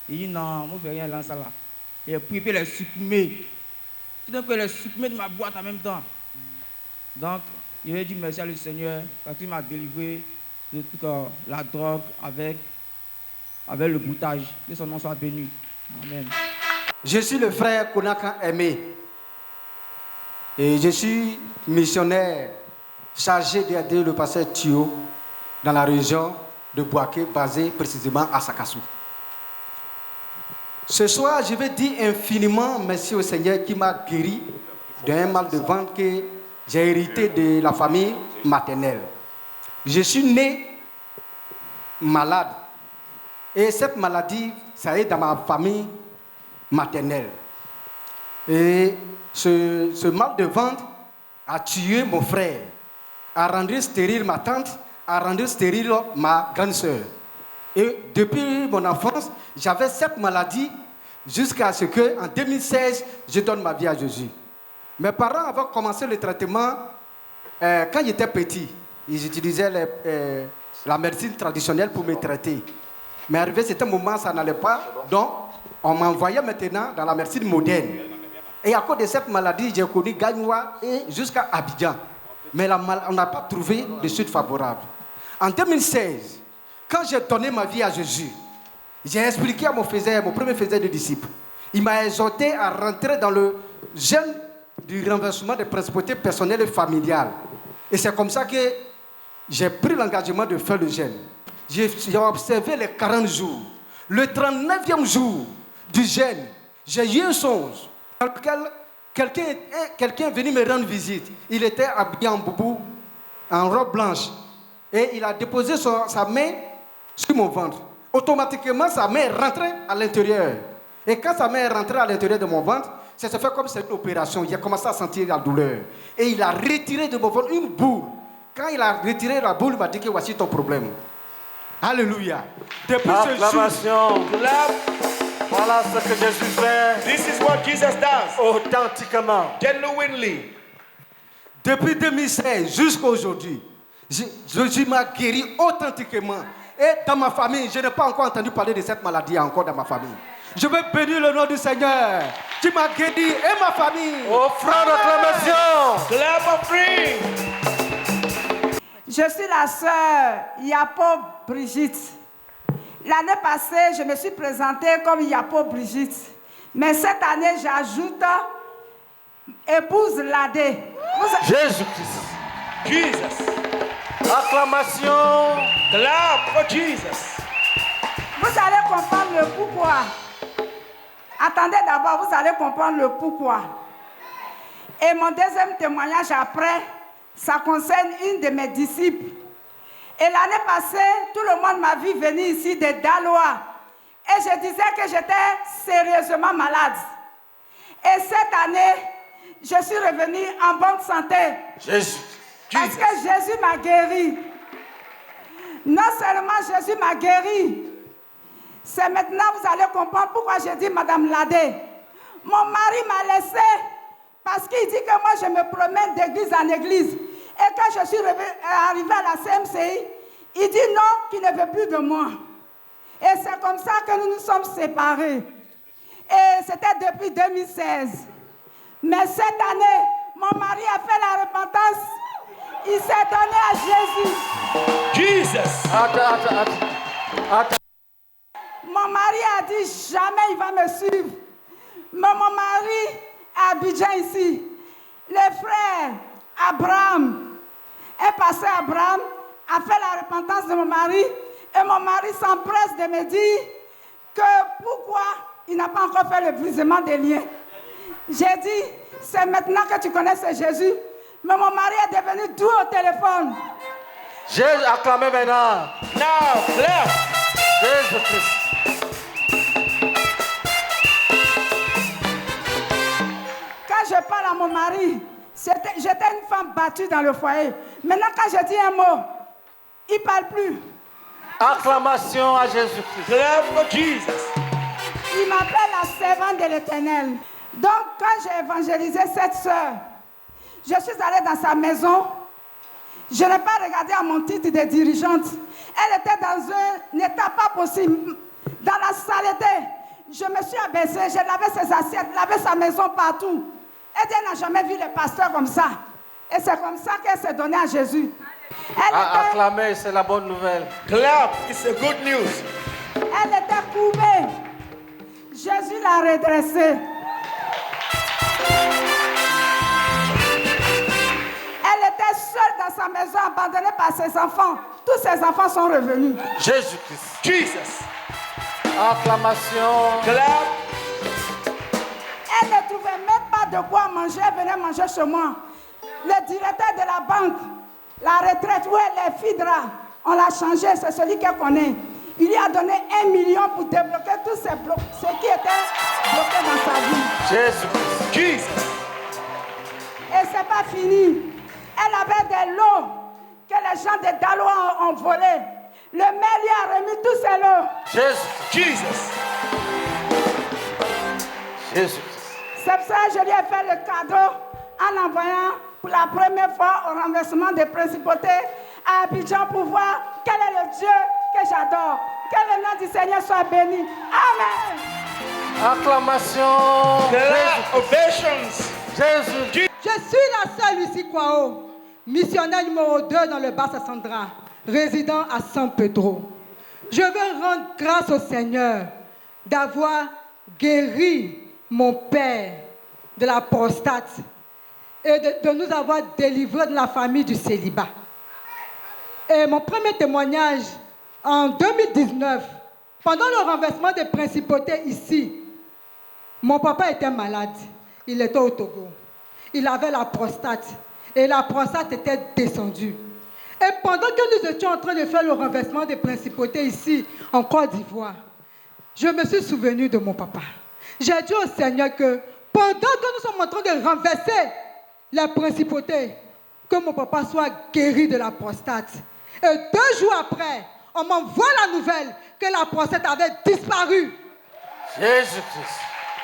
Il dit non, moi, je ne fais rien là, ça là. Et puis, il a supprimé. Tout d'un coup, il a supprimé de ma boîte en même temps. Donc, il a dit merci à le Seigneur parce qu'il m'a délivré de toute la drogue avec le boutage. Que son nom soit béni. Amen. Je suis le frère Konaka Aimé. Et je suis missionnaire chargé d'aider le pasteur Thio dans la région de Boaké, basé précisément à Sakassou. Ce soir, je vais dire infiniment merci au Seigneur qui m'a guéri d'un mal de ventre que J'ai hérité de la famille maternelle. Je suis né malade. Et cette maladie, ça est dans ma famille maternelle. Et ce mal de ventre a tué mon frère, a rendu stérile ma tante, a rendu stérile ma grande sœur. Et depuis mon enfance, j'avais cette maladie jusqu'à ce qu'en 2016, je donne ma vie à Jésus. Mes parents avaient commencé le traitement quand j'étais petit. Ils utilisaient la médecine traditionnelle pour me traiter. Mais arrivé à ce moment, ça n'allait pas. Donc, on m'envoyait maintenant dans la médecine moderne. Et à cause de cette maladie, j'ai connu Gagnoua et jusqu'à Abidjan. Mais on n'a pas trouvé de suite favorable. En 2016, quand j'ai donné ma vie à Jésus, j'ai expliqué à mon premier faiseur de disciples. Il m'a exhorté à rentrer dans le jeûne du renversement des principautés personnelles et familiales. Et c'est comme ça que j'ai pris l'engagement de faire le jeûne. J'ai observé les 40 jours. Le 39e jour du jeûne, j'ai eu un songe. Quelqu'un est venu me rendre visite. Il était habillé en boubou, en robe blanche. Et il a déposé sa main sur mon ventre. Automatiquement, sa main est rentrée à l'intérieur. Et quand sa main est rentrée à l'intérieur de mon ventre, ça se fait comme cette opération. Il a commencé à sentir la douleur. Et il a retiré de mon ventre une boule. Quand il a retiré la boule, il m'a dit que voici ton problème. Alléluia. Depuis ce jour, voilà ce que Jésus fait. This is what Jesus does. Authentiquement. Genuinely. Depuis 2016 jusqu'à aujourd'hui, Jésus m'a guéri authentiquement. Et dans ma famille, je n'ai pas encore entendu parler de cette maladie encore dans ma famille. Je veux bénir le nom du Seigneur qui m'a guéri et ma famille. Offrant d'acclamation. Clap offering. Je suis la sœur Yapo Brigitte. L'année passée, je me suis présentée comme Yapo Brigitte. Mais cette année, j'ajoute épouse Ladé. Jésus-Christ. Jesus. Acclamation. Clap for Jesus. Vous allez comprendre le pourquoi. Attendez d'abord, vous allez comprendre le pourquoi. Et mon deuxième témoignage après, ça concerne une de mes disciples. Et l'année passée, tout le monde m'a vu venir ici de Daloa. Et je disais que j'étais sérieusement malade. Et cette année, je suis revenue en bonne santé. Jésus. Parce que Jésus m'a guéri. Non seulement Jésus m'a guéri, c'est maintenant vous allez comprendre pourquoi j'ai dit Madame Ladé. Mon mari m'a laissé parce qu'il dit que moi je me promène d'église en église. Et quand je suis arrivée à la CMCI, il dit non, qu'il ne veut plus de moi. Et c'est comme ça que nous nous sommes séparés. Et c'était depuis 2016. Mais cette année, mon mari a fait la repentance. Il s'est donné à Jésus. Jesus. Attends. Mon mari a dit jamais il va me suivre. Mais mon mari est à Abidjan ici. Le frère Abraham, un pasteur Abraham, a fait la repentance de mon mari. Et mon mari s'empresse de me dire que pourquoi il n'a pas encore fait le brisement des liens. J'ai dit, c'est maintenant que tu connais ce Jésus. Mais mon mari est devenu doux au téléphone. Jésus, acclamez maintenant. Now, clap. Jésus-Christ. Quand je parle à mon mari, j'étais une femme battue dans le foyer. Maintenant, quand je dis un mot, il ne parle plus. Acclamation à Jésus-Christ. Clap for Jesus. Il m'appelle la servante de l'Éternel. Donc, quand j'ai évangélisé cette sœur, je suis allée dans sa maison. Je n'ai pas regardé à mon titre de dirigeante. Elle était dans un état pas possible, dans la saleté. Je me suis abaissée, j'ai lavé ses assiettes, lavé sa maison partout. Elle n'a jamais vu le pasteur comme ça. Et c'est comme ça qu'elle s'est donnée à Jésus. Acclamez, c'est la bonne nouvelle. Clap, it's a good news. Elle était courbée. Jésus l'a redressée. Elle était seule dans sa maison, abandonnée par ses enfants. Tous ses enfants sont revenus. Jésus-Christ. Jesus. Acclamation. Clap. Elle ne trouvait même pas de quoi manger. Elle venait manger chez moi. Le directeur de la banque, la retraite, où est les FIDRA? On l'a changé, c'est celui qu'on connaît. Il lui a donné 1 million pour débloquer tous ce qui était bloqué dans sa vie. Jésus. Et c'est pas fini. Elle avait des lots que les gens de Daloa ont volés. Le maire lui a remis tous ces lots. Jésus. C'est pour ça que je lui ai fait le cadeau en envoyant pour la première fois au renversement des principautés à Abidjan pour voir quel est le Dieu que j'adore. Que le nom du Seigneur soit béni. Amen. Acclamation. Jésus. Je suis la sœur Lucie Kwao, missionnaire numéro 2 dans le Bas-Sassandra, résident à San Pedro. Je veux rendre grâce au Seigneur d'avoir guéri mon père de la prostate et de nous avoir délivrés de la famille du célibat. Et mon premier témoignage, en 2019, pendant le renversement des principautés ici, mon papa était malade. Il était au Togo. Il avait la prostate. Et la prostate était descendue. Et pendant que nous étions en train de faire le renversement des principautés ici, en Côte d'Ivoire, je me suis souvenu de mon papa. J'ai dit au Seigneur que pendant que nous sommes en train de renverser les principautés, que mon papa soit guéri de la prostate. Et 2 jours après, on m'envoie la nouvelle que la prostate avait disparu.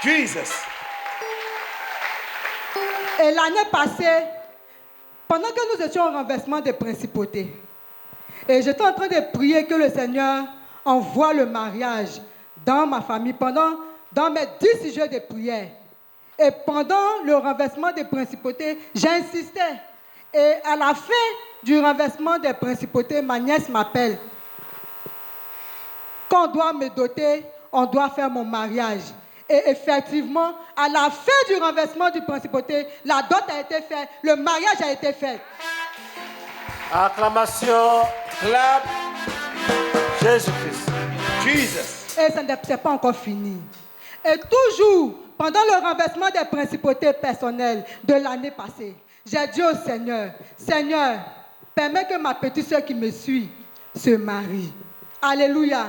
Jesus. Et l'année passée, pendant que nous étions au renversement des principautés, et j'étais en train de prier que le Seigneur envoie le mariage dans ma famille, dans mes 10 sujets de prière. Et pendant le renversement des principautés, j'insistais. Et à la fin du renversement des principautés, ma nièce m'appelle. Quand on doit me doter, on doit faire mon mariage. Et effectivement, à la fin du renversement du principauté, la dot a été faite, le mariage a été fait. Acclamation, clap, Jésus-Christ. Jesus. Et ça n'est pas encore fini. Et toujours, pendant le renversement des principautés personnelles de l'année passée, j'ai dit au Seigneur, Seigneur, permets que ma petite soeur qui me suit se marie. Alléluia.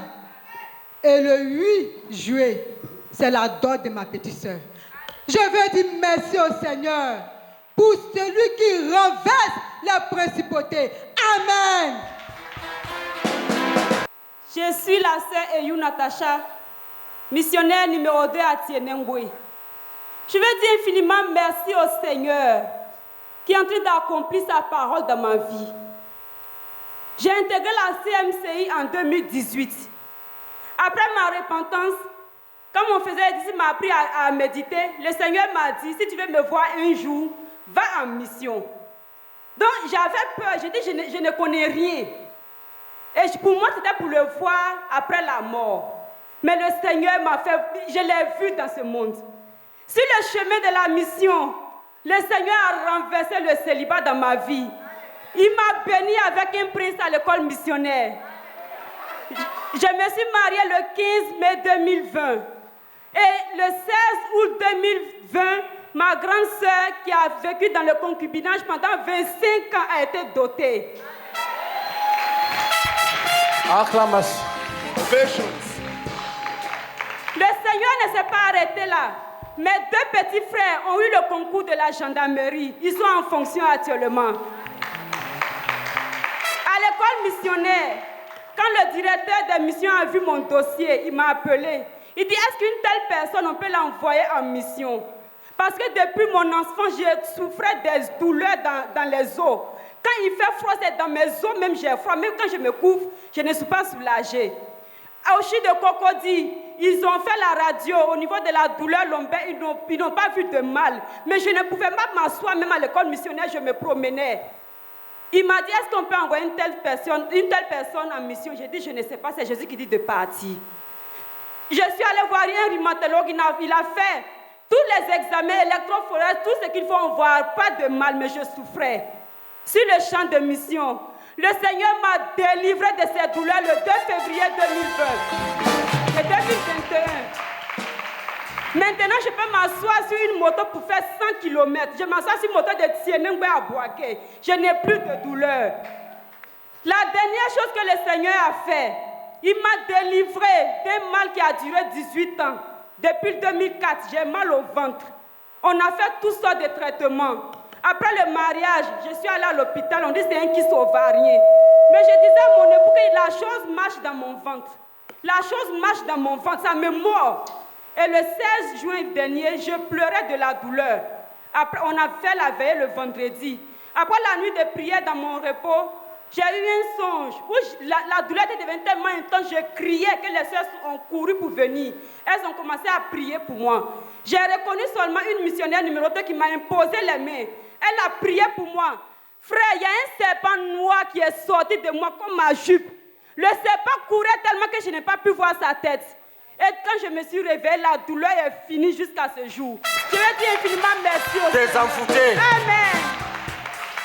Et le 8 juillet, c'est la dot de ma petite soeur. Je veux dire merci au Seigneur pour celui qui renverse les principautés. Amen. Je suis la sœur Eyou Natacha, missionnaire numéro 2 à Tienengwe. Je veux dire infiniment merci au Seigneur qui est en train d'accomplir sa parole dans ma vie. J'ai intégré la CMCI en 2018. Après ma repentance, quand mon faisait disciple m'a appris à méditer, le Seigneur m'a dit, si tu veux me voir un jour, va en mission. Donc j'avais peur, j'ai dit, je ne connais rien. Et pour moi, c'était pour le voir après la mort. Mais le Seigneur m'a fait, je l'ai vu dans ce monde. Sur le chemin de la mission, le Seigneur a renversé le célibat dans ma vie. Il m'a béni avec un prince à l'école missionnaire. Je me suis mariée le 15 mai 2020. Et le 16 août 2020, ma grande sœur qui a vécu dans le concubinage pendant 25 ans a été dotée. Acclamation. Le Seigneur ne s'est pas arrêté là. Mes 2 petits frères ont eu le concours de la gendarmerie. Ils sont en fonction actuellement. À l'école missionnaire, quand le directeur des missions a vu mon dossier, il m'a appelé. Il dit, est-ce qu'une telle personne, on peut l'envoyer en mission? Parce que depuis mon enfance, j'ai souffert des douleurs dans les os. Quand il fait froid, c'est dans mes os, même j'ai froid. Même quand je me couvre, je ne suis pas soulagée. À Oshi de Cocody, ils ont fait la radio au niveau de la douleur lombaire. Ils n'ont pas vu de mal. Mais je ne pouvais pas m'asseoir, même à l'école missionnaire, je me promenais. Il m'a dit, est-ce qu'on peut envoyer une telle personne en mission? J'ai dit, je ne sais pas, c'est Jésus qui dit de partir. Je suis allée voir un rhumatologue, il a fait tous les examens électrophorèses, tout ce qu'il faut voir, pas de mal, mais je souffrais. Sur le champ de mission, le Seigneur m'a délivré de ces douleurs le 2 février 2020 et 2021. Maintenant, je peux m'asseoir sur une moto pour faire 100 km. Je m'assois sur une moto de Tienengbe à Boaké. Je n'ai plus de douleur. La dernière chose que le Seigneur a fait, il m'a délivré d'un mal qui a duré 18 ans. Depuis 2004, j'ai mal au ventre. On a fait toutes sortes de traitements. Après le mariage, je suis allée à l'hôpital, on dit que c'est un kyste ovarien. Mais je disais à mon époux que la chose marche dans mon ventre. La chose marche dans mon ventre, ça me mord. Et le 16 juin dernier, je pleurais de la douleur. Après, on a fait la veille le vendredi. Après la nuit de prière dans mon repos, j'ai eu un songe où la douleur était devenue tellement intense, je criais que les sœurs ont couru pour venir. Elles ont commencé à prier pour moi. J'ai reconnu seulement une missionnaire numéro 2 qui m'a imposé les mains. Elle a prié pour moi. Frère, il y a un serpent noir qui est sorti de moi comme ma jupe. Le serpent courait tellement que je n'ai pas pu voir sa tête. Et quand je me suis réveillée, la douleur est finie jusqu'à ce jour. Je vais dire infiniment merci au Seigneur. Amen.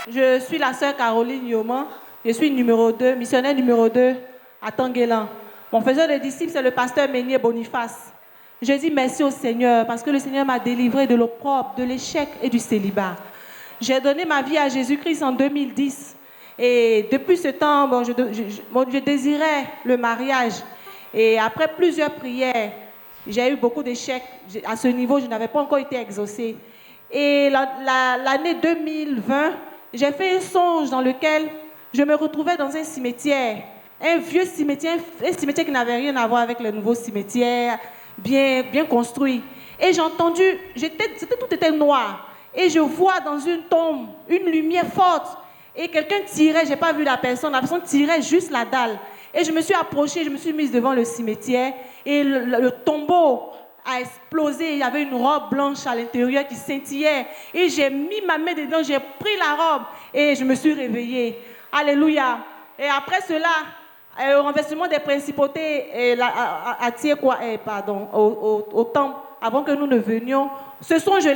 Je suis la sœur Caroline Yoman. Je suis numéro 2, missionnaire numéro 2 à Tanguélan. Mon faiseur de disciples, c'est le pasteur Meunier Boniface. Je dis merci au Seigneur parce que le Seigneur m'a délivré de l'opprobre, de l'échec et du célibat. J'ai donné ma vie à Jésus-Christ en 2010. Et depuis ce temps, je désirais le mariage. Et après plusieurs prières, j'ai eu beaucoup d'échecs. À ce niveau, je n'avais pas encore été exaucée. Et l'année 2020, j'ai fait un songe dans lequel je me retrouvais dans un cimetière, un vieux cimetière, un cimetière qui n'avait rien à voir avec le nouveau cimetière, bien construit. Et j'ai entendu, tout était noir. Et je vois dans une tombe une lumière forte. Et quelqu'un tirait, je n'ai pas vu la personne tirait juste la dalle. Et je me suis approchée, je me suis mise devant le cimetière. Et le tombeau a explosé. Il y avait une robe blanche à l'intérieur qui scintillait. Et j'ai mis ma main dedans, j'ai pris la robe et je me suis réveillée. Alléluia. Et après cela, au renversement des principautés au temple, avant que nous ne venions, ce son, je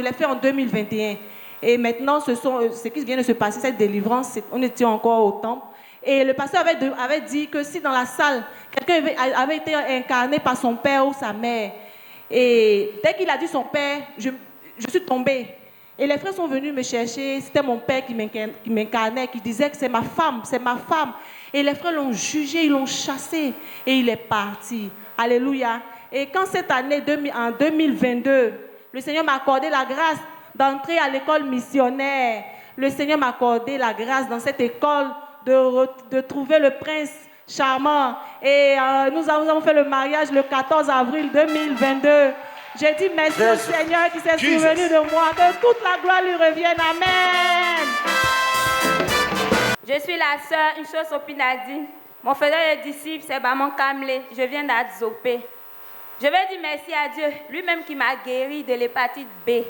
l'ai fait en 2021. Et maintenant, ce qui vient de se passer, cette délivrance, on était encore au temple. Et le pasteur avait dit que si dans la salle, quelqu'un avait été incarné par son père ou sa mère, et dès qu'il a dit son père, je suis tombée. Et les frères sont venus me chercher, c'était mon père qui m'incarnait, qui disait que c'est ma femme. Et les frères l'ont jugé, ils l'ont chassé, et il est parti. Alléluia. Et quand cette année, en 2022, le Seigneur m'a accordé la grâce d'entrer à l'école missionnaire, le Seigneur m'a accordé la grâce dans cette école de trouver le prince charmant. Et nous avons fait le mariage le 14 avril 2022. J'ai dit merci au Seigneur qui s'est souvenu de moi. Que toute la gloire lui revienne. Amen. Je suis la sœur, une chose au Pinadi. Mon frère de disciple, c'est Maman Kamle. Je viens d'Adzopé. Je vais dire merci à Dieu, lui-même qui m'a guéri de l'hépatite B.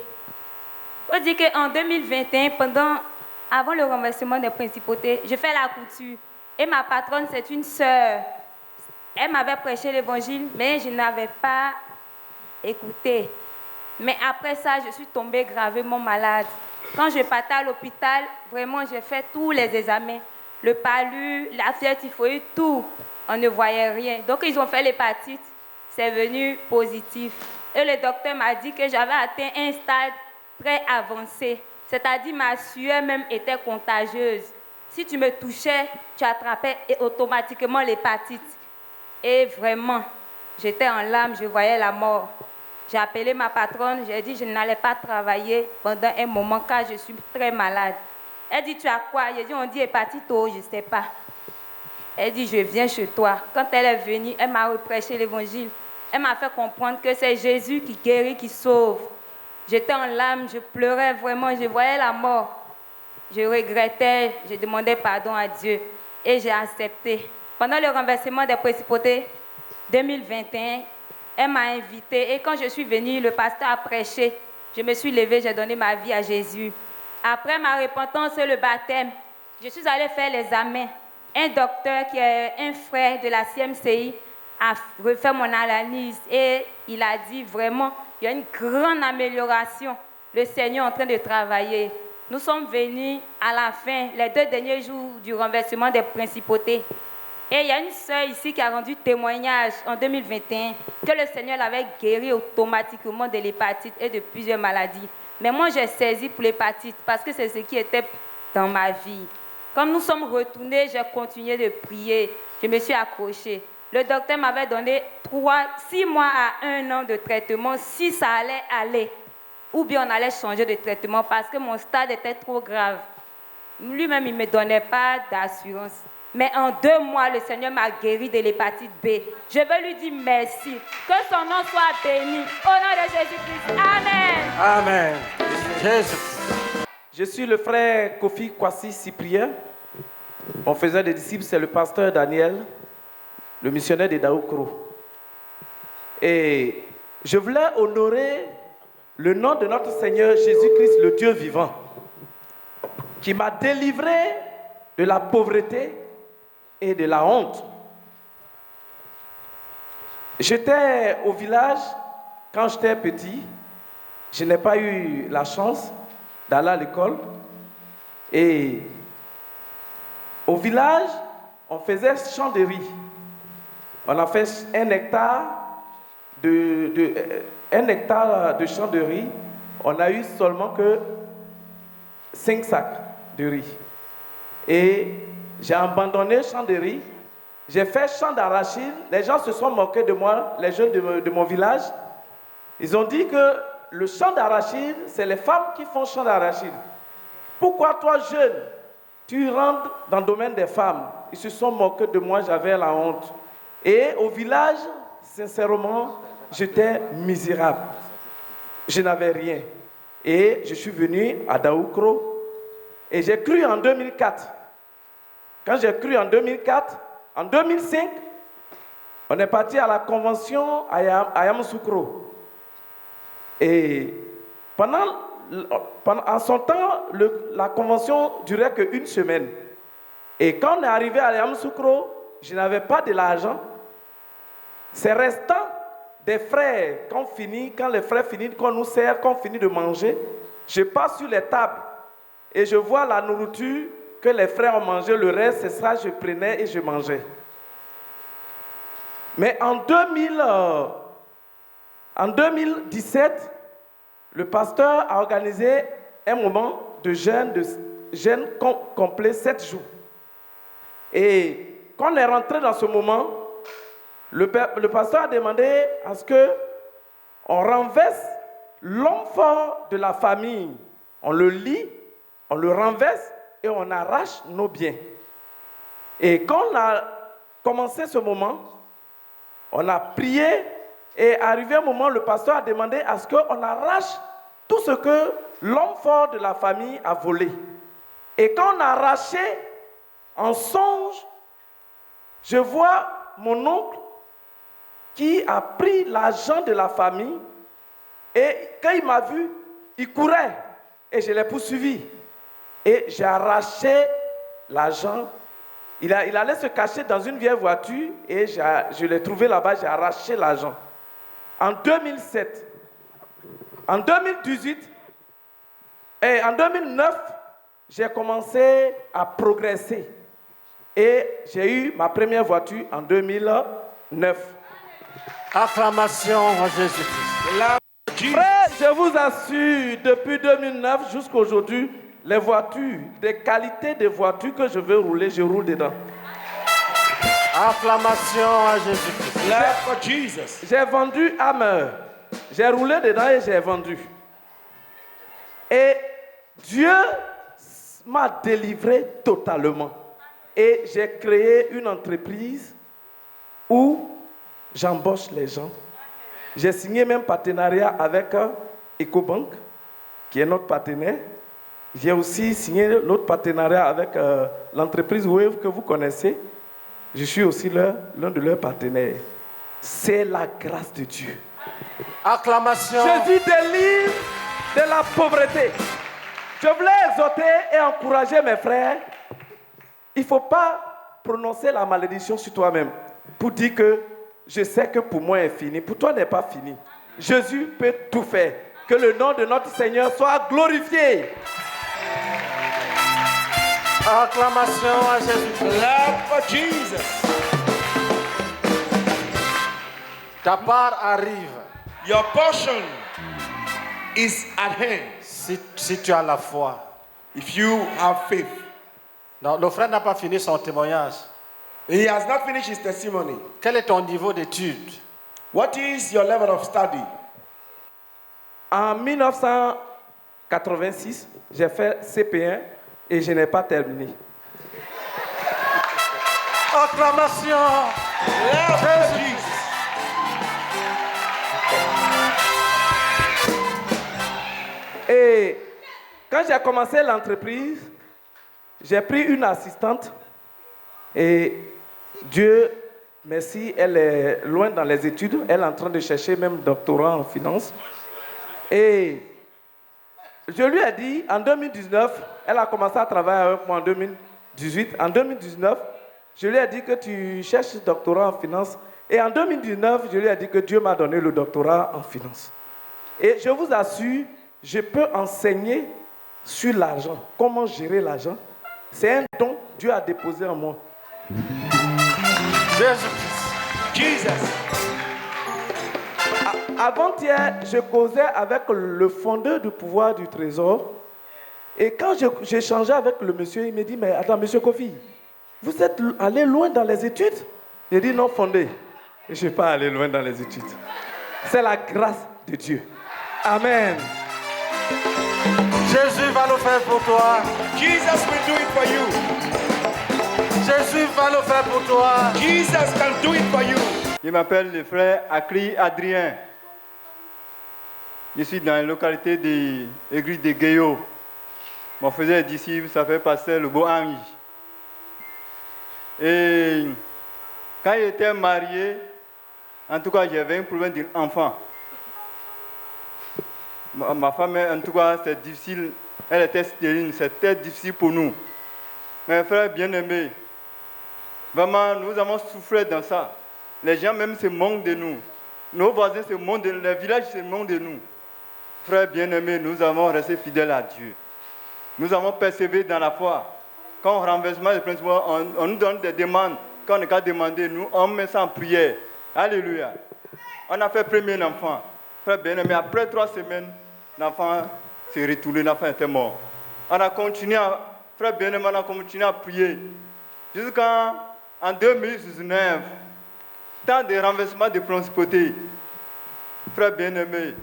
On dit qu'en 2021, avant le renversement des principautés, je fais la couture. Et ma patronne, c'est une sœur. Elle m'avait prêché l'évangile, mais je n'avais pas écouté. Mais après ça, je suis tombée gravement malade. Quand je partais à l'hôpital, vraiment, j'ai fait tous les examens. Le palu, la fièvre typhoïde, tout. On ne voyait rien. Donc, ils ont fait l'hépatite. C'est venu positif. Et le docteur m'a dit que j'avais atteint un stade très avancé. C'est-à-dire ma sueur même était contagieuse. Si tu me touchais, tu attrapais automatiquement l'hépatite. Et vraiment, j'étais en larmes, je voyais la mort. J'ai appelé ma patronne, j'ai dit que je n'allais pas travailler pendant un moment car je suis très malade. Elle dit, tu as quoi? J'ai dit, on dit hépatite O, je ne sais pas. Elle dit, je viens chez toi. Quand elle est venue, elle m'a prêché l'évangile. Elle m'a fait comprendre que c'est Jésus qui guérit, qui sauve. J'étais en larmes, je pleurais vraiment, je voyais la mort. Je regrettais, je demandais pardon à Dieu et j'ai accepté. Pendant le renversement des principautés 2021, elle m'a invitée et quand je suis venue, le pasteur a prêché. Je me suis levée, j'ai donné ma vie à Jésus. Après ma repentance et le baptême, je suis allée faire l'examen. Un docteur qui est un frère de la CMCI a refait mon analyse et il a dit vraiment, il y a une grande amélioration. Le Seigneur est en train de travailler. Nous sommes venus à la fin, les 2 derniers jours du renversement des principautés. Et il y a une sœur ici qui a rendu témoignage en 2021 que le Seigneur l'avait guérie automatiquement de l'hépatite et de plusieurs maladies. Mais moi, j'ai saisi pour l'hépatite parce que c'est ce qui était dans ma vie. Comme nous sommes retournés, j'ai continué de prier. Je me suis accrochée. Le docteur m'avait donné 6 mois à 1 an de traitement si ça allait aller. Ou bien on allait changer de traitement parce que mon stade était trop grave. Lui-même, il ne me donnait pas d'assurance. Mais en 2 mois, le Seigneur m'a guéri de l'hépatite B. Je veux lui dire merci. Que son nom soit béni. Au nom de Jésus-Christ. Amen. Amen. Jésus. Je suis le frère Kofi Kwasi Cyprien. Mon faiseur des disciples, c'est le pasteur Daniel, le missionnaire de Daoukro. Et je voulais honorer le nom de notre Seigneur Jésus-Christ, le Dieu vivant, qui m'a délivré de la pauvreté et de la honte. J'étais au village quand j'étais petit. Je n'ai pas eu la chance d'aller à l'école. Et au village, on faisait champ de riz. On a fait 1 hectare de champ de riz. On a eu seulement que 5 sacs de riz. Et j'ai abandonné le champ de riz. J'ai fait champ d'arachide. Les gens se sont moqués de moi, les jeunes de mon village. Ils ont dit que le champ d'arachide, c'est les femmes qui font champ d'arachide. Pourquoi toi, jeune, tu rentres dans le domaine des femmes? Ils se sont moqués de moi, j'avais la honte. Et au village, sincèrement, j'étais misérable. Je n'avais rien. Et je suis venu à Daoukro. Et j'ai cru en 2004. Quand j'ai cru en 2004, en 2005, on est parti à la convention à Yamoussoukro. Et en son temps, la convention durait qu'une semaine. Et quand on est arrivé à Yamoussoukro, je n'avais pas de l'argent. C'est restant des frères, quand les frères finissent, qu'on nous sert, qu'on finit de manger, je passe sur les tables et je vois la nourriture que les frères ont mangé, le reste, c'est ça, je prenais et je mangeais. Mais en 2017, le pasteur a organisé un moment de jeûne complet, 7 jours. Et quand on est rentré dans ce moment, le pasteur a demandé à ce qu'on renverse l'homme fort de la famille. On le lie, on le renverse et on arrache nos biens. Et quand on a commencé ce moment, on a prié et arrivé un moment, le pasteur a demandé à ce qu'on arrache tout ce que l'homme fort de la famille a volé. Et quand on a arraché, en songe, je vois mon oncle qui a pris l'argent de la famille et quand il m'a vu, il courait et je l'ai poursuivi. Et j'ai arraché l'argent. Il allait se cacher dans une vieille voiture et je l'ai trouvé là-bas, j'ai arraché l'argent. En 2007, en 2018 et en 2009, j'ai commencé à progresser. Et j'ai eu ma première voiture en 2009. Acclamation à Jésus-Christ. Frère, je vous assure, depuis 2009 jusqu'à aujourd'hui, les voitures, des qualités de voitures que je veux rouler, je roule dedans. Acclamation à Jésus-Christ. J'ai vendu Hammer. J'ai roulé dedans et j'ai vendu. Et Dieu m'a délivré totalement. Et j'ai créé une entreprise où j'embauche les gens. J'ai signé même partenariat avec EcoBank, qui est notre partenaire. J'ai aussi signé l'autre partenariat avec l'entreprise Wave que vous connaissez. Je suis aussi l'un de leurs partenaires. C'est la grâce de Dieu. Acclamation. Jésus délivre de la pauvreté. Je voulais exhorter et encourager mes frères. Il ne faut pas prononcer la malédiction sur toi-même pour dire que je sais que pour moi est fini. Pour toi n'est pas fini. Jésus peut tout faire. Que le nom de notre Seigneur soit glorifié. Acclamation à Jésus. Love for Jesus. Ta part arrive. Your portion is at hand. Si tu as la foi. If you have faith. Non, le frère n'a pas fini son témoignage. He has not finished his testimony. Quel est ton niveau d'études? What is your level of study? En 1986, j'ai fait CP1 et je n'ai pas terminé. Acclamation! Et quand j'ai commencé l'entreprise, j'ai pris une assistante et Dieu merci, elle est loin dans les études, elle est en train de chercher même doctorat en finance. Et je lui ai dit, en 2019, elle a commencé à travailler avec moi en 2018. En 2019, je lui ai dit que tu cherches doctorat en finance. Et en 2019, je lui ai dit que Dieu m'a donné le doctorat en finance. Et je vous assure, je peux enseigner sur l'argent, comment gérer l'argent. C'est un don que Dieu a déposé en moi. Jesus. Avant-hier, je causais avec le fondeur du pouvoir du trésor. Et quand j'échangeais avec le monsieur, il me dit, mais attends, monsieur Kofi, vous êtes allé loin dans les études? J'ai dit, non, fondé. Je ne suis pas allé loin dans les études. C'est la grâce de Dieu. Amen. Jésus va le faire pour toi. Jesus will do it for you. Jésus va le faire pour toi. Jesus can do it for you. Je m'appelle le frère Akli Adrien. Je suis dans la localité de l'église de Guéo. Mon frère disciple, ça fait passer le beau ange. Et quand j'étais marié, en tout cas, j'avais un problème d'enfant. Ma femme, en tout cas, c'est difficile. Elle était stérile, c'était difficile pour nous. Mes frères bien-aimés, vraiment, nous avons souffert dans ça. Les gens même se moquent de nous. Nos voisins se moquent de nous. Les villages se moquent de nous. Frères bien-aimés, nous avons resté fidèles à Dieu. Nous avons persévéré dans la foi. Quand on renversement les principes, on nous donne des demandes. Quand on n'est qu'à demander, nous, on met ça en prière. Alléluia. On a fait premier enfant. Frère bien-aimé, après 3 semaines, l'enfant s'est retourné, l'enfant était mort. On a continué, frère bien-aimé, on a continué à prier. Jusqu'en 2019, temps de renversement de principauté. Frère bien-aimé,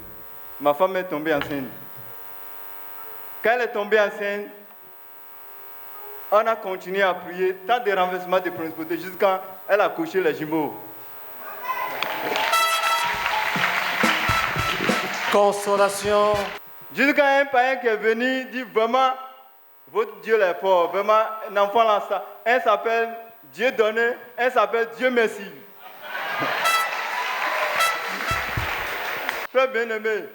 ma femme est tombée enceinte. Quand elle est tombée enceinte, on a continué à prier, tant de renversement de principauté, jusqu'à elle a couché les jumeaux. Consolation. Jusqu'à un païen qui est venu dit vraiment, votre Dieu est fort, vraiment, un enfant là, ça. Un s'appelle Dieu donné, un s'appelle Dieu merci. Frère bien-aimé,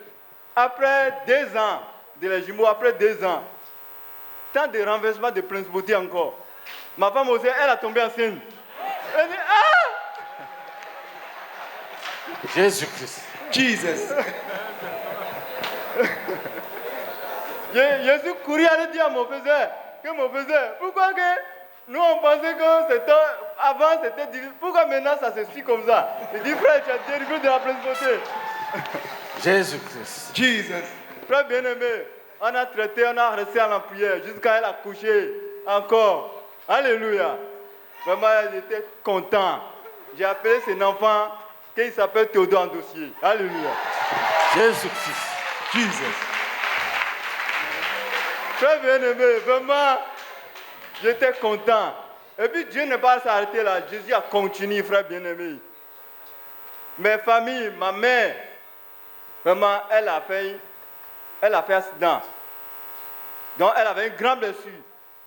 après 2 ans de les jumeaux, après 2 ans, tant de renversement de principauté encore. Ma femme aussi, elle a tombé enceinte. Elle dit, ah! Jésus-Christ. Jesus. Je suis couru à dire à mon frère, pourquoi que nous on pensait que c'était, avant c'était difficile, pourquoi maintenant ça se suit comme ça? Il dit, frère, tu as dérivé de la principauté. Jésus-Christ. Jesus. Frère bien-aimé, on a traité, on a resté à la prière jusqu'à elle a couché encore. Alléluia. Vraiment, j'étais content. J'ai appelé cet enfant qui s'appelle Théodore en dossier. Alléluia. Jésus-Christ. Jesus. Très bien-aimé, vraiment, j'étais content. Et puis Dieu n'est pas s'arrêté là. Jésus a continué, frère bien-aimé. Mes familles, ma mère, vraiment, elle a fait accident. Donc, elle avait une grande blessure.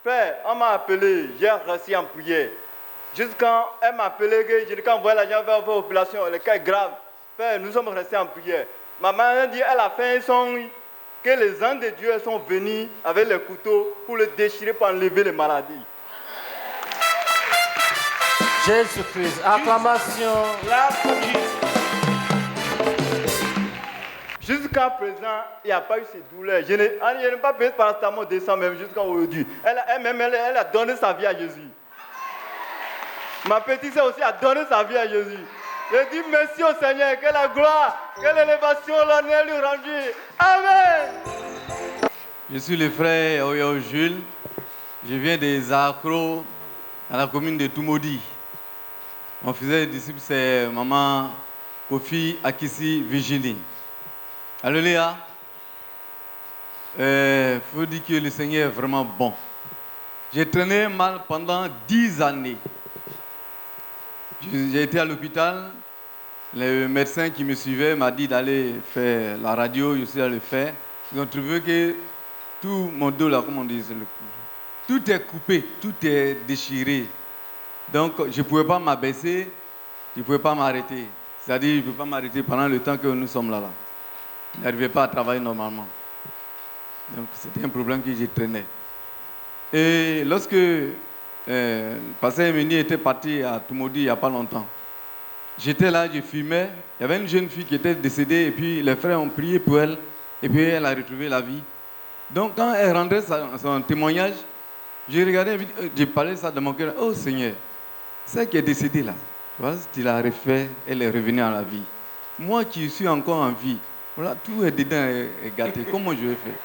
Frère, on m'a appelé, j'ai resté en prière. Jusqu'à elle m'a appelé, j'ai dit, quand on voit l'argent vers l'opération, le cas est grave. Frère, nous sommes restés en prière. Maman a dit, elle a fait un son que les anges de Dieu sont venus avec les couteaux pour le déchirer, pour enlever les maladies. Jésus-Christ, acclamation. Jusqu'à présent, il n'y a pas eu ces douleurs. Je n'ai pas payé par paracétamol décembre même jusqu'à aujourd'hui. Elle a donné sa vie à Jésus. Ma petite sœur aussi a donné sa vie à Jésus. Je dis merci au Seigneur, que la gloire, que l'élévation, l'honneur lui rendue. Amen. Je suis le frère Oyo Jules. Je viens des Accros, dans la commune de Tumodi. Mon fils et disciple, c'est maman Kofi Akisi Virginie. Alléluia. Il faut dire que le Seigneur est vraiment bon. J'ai traîné mal pendant 10 années. J'ai été à l'hôpital. Le médecin qui me suivait m'a dit d'aller faire la radio. Je suis allé le faire. Ils ont trouvé que tout mon dos, là, comme on dit, tout est coupé, tout est déchiré. Donc, je ne pouvais pas m'abaisser, je ne pouvais pas m'arrêter. C'est-à-dire, je ne pouvais pas m'arrêter pendant le temps que nous sommes là. Je n'arrivais pas à travailler normalement. Donc, c'était un problème que j'ai traîné. Et lorsque le pasteur Emeni était parti à Tumodi il n'y a pas longtemps, j'étais là, je fumais. Il y avait une jeune fille qui était décédée et puis les frères ont prié pour elle et puis elle a retrouvé la vie. Donc, quand elle rendait son témoignage, j'ai regardé, j'ai parlé ça de mon cœur. Oh Seigneur, celle qui est décédée là, tu l'as refait, elle est revenue à la vie. Moi qui suis encore en vie, voilà, tout est dedans est gâté. Comment je vais faire?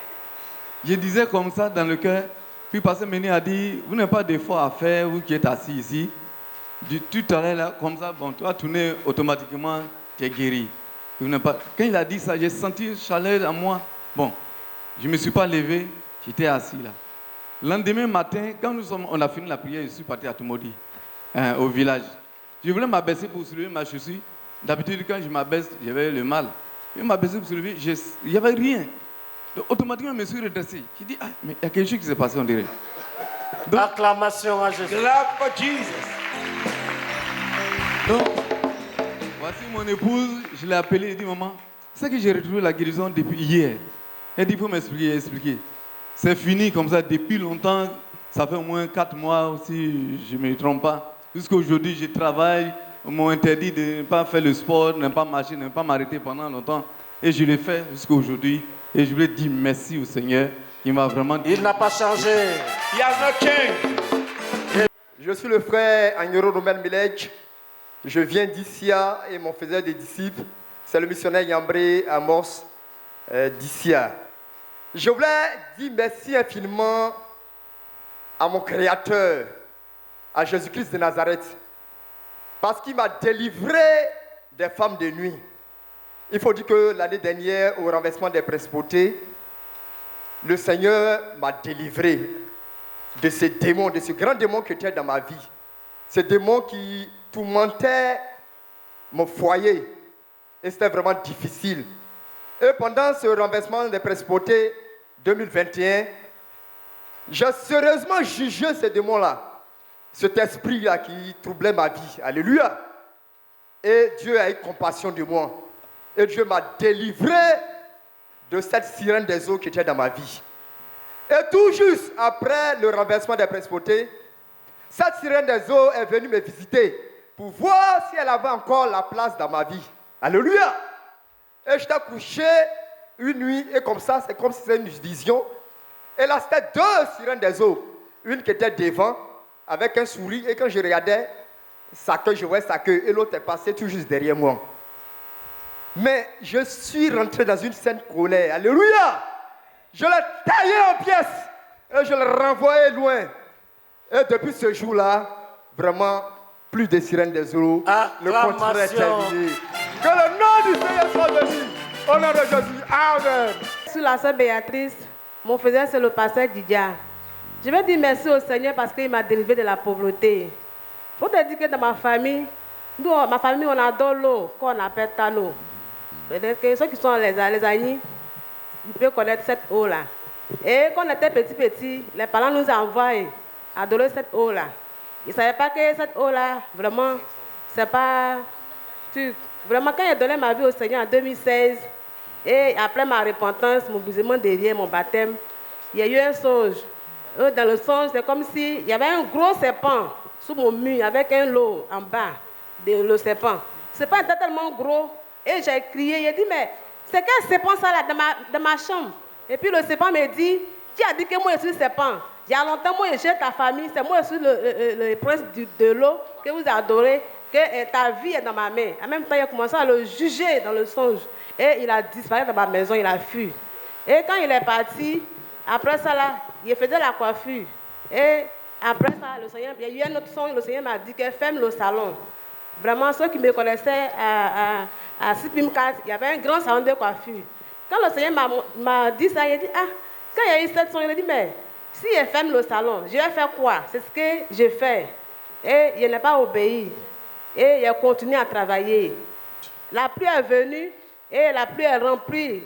Je disais comme ça dans le cœur. Puis pasteur Méné a dit, vous n'avez pas d'effort à faire, vous qui êtes assis ici. Tout à l'heure là, comme ça, bon, tu vas tourner automatiquement, tu es guéri. Quand il a dit ça, j'ai senti une chaleur en moi. Bon, je ne me suis pas levé, j'étais assis là. Le lendemain matin, quand on a fini la prière, je suis parti à Tumodi, au village. Je voulais m'abaisser pour soulever ma chaussure. D'habitude, quand je m'abaisse, j'avais le mal. Je m'abaissais pour soulever, il n'y avait rien. Donc, automatiquement, je me suis redressé. J'ai dit, mais il y a quelque chose qui s'est passé, on dirait. Donc, acclamation à Jésus. Clap for Jesus. Donc, voici mon épouse, je l'ai appelée, elle dit, maman, c'est que j'ai retrouvé la guérison depuis hier. Elle dit, il faut m'expliquer. C'est fini comme ça depuis longtemps. Ça fait au moins 4 mois, si je ne me trompe pas. Jusqu'à aujourd'hui, je travaille. On m'a interdit de ne pas faire le sport, de ne pas marcher, de ne pas m'arrêter pendant longtemps. Et je l'ai fait jusqu'à aujourd'hui. Et je voulais dire merci au Seigneur. Il m'a vraiment dit. Il n'a pas changé. He has not changed. Je suis le frère Agnero Romain Milek. Je viens d'Issia et mon faiseur des disciples, c'est le missionnaire Yambré Amos d'Issia. Je voulais dire merci infiniment à mon Créateur, à Jésus-Christ de Nazareth, parce qu'il m'a délivré des femmes de nuit. Il faut dire que l'année dernière, au renversement des principautés, le Seigneur m'a délivré de ces démons, de ce grand démon qui était dans ma vie. Ces démons qui tourmentaient mon foyer. Et c'était vraiment difficile. Et pendant ce renversement des principautés 2021, j'ai sérieusement jugé ces démons-là. Cet esprit-là qui troublait ma vie. Alléluia. Et Dieu a eu compassion de moi. Et Dieu m'a délivré de cette sirène des eaux qui était dans ma vie. Et tout juste après le renversement des principautés, cette sirène des eaux est venue me visiter pour voir si elle avait encore la place dans ma vie. Alléluia. Et j'étais couché une nuit et comme ça, c'est comme si c'était une vision. Et là, c'était 2 sirènes des eaux. Une qui était devant avec un sourire et quand je regardais sa queue, je voyais sa queue et l'autre est passée tout juste derrière moi. Mais je suis rentré dans une sainte colère. Alléluia. Je l'ai taillé en pièces et je l'ai renvoyé loin. Et depuis ce jour-là, vraiment, plus de sirènes des eaux. Le contraire est terminé. Que le nom du Seigneur soit béni. Au nom de Jésus. Amen. Je suis la sœur Béatrice. Mon frère, c'est le pasteur Didia. Je vais dire merci au Seigneur parce qu'il m'a délivré de la pauvreté. Il faut te dire que dans ma famille, on adore l'eau, qu'on appelle l'eau. Peut-être que ceux qui sont les amis, ils peuvent connaître cette eau-là. Et quand on était petit, les parents nous envoyaient adorer cette eau-là. Ils ne savaient pas que cette eau-là, vraiment, c'est pas... Vraiment, quand j'ai donné ma vie au Seigneur en 2016, et après ma repentance, mon brisement derrière, mon baptême, il y a eu un songe. Dans le songe, c'est comme s'il y avait un gros serpent sous mon mur avec un lot en bas de le serpent. Le serpent était tellement gros et j'ai crié, j'ai dit, mais c'est quel serpent ça là dans ma chambre? Et puis le serpent me dit, qui a dit que moi je suis le serpent? Il y a longtemps, moi je suis ta famille, c'est moi je suis le prince de l'eau que vous adorez. que ta vie est dans ma main. En même temps, il a commencé à le juger dans le songe. Et il a disparu dans ma maison, il a fui. Et quand il est parti, après ça, là, il faisait la coiffure. Et après ça, le Seigneur, il y a eu un autre songe, le Seigneur m'a dit que ferme le salon. Vraiment, ceux qui me connaissaient à Sipimkat, il y avait un grand salon de coiffure. Quand le Seigneur m'a dit ça, il a dit, ah, quand il y a eu cette songe, il a dit, mais si il ferme le salon, je vais faire quoi? C'est ce que j'ai fait. Et il n'a pas obéi. Et il a continué à travailler. La pluie est venue et la pluie est remplie.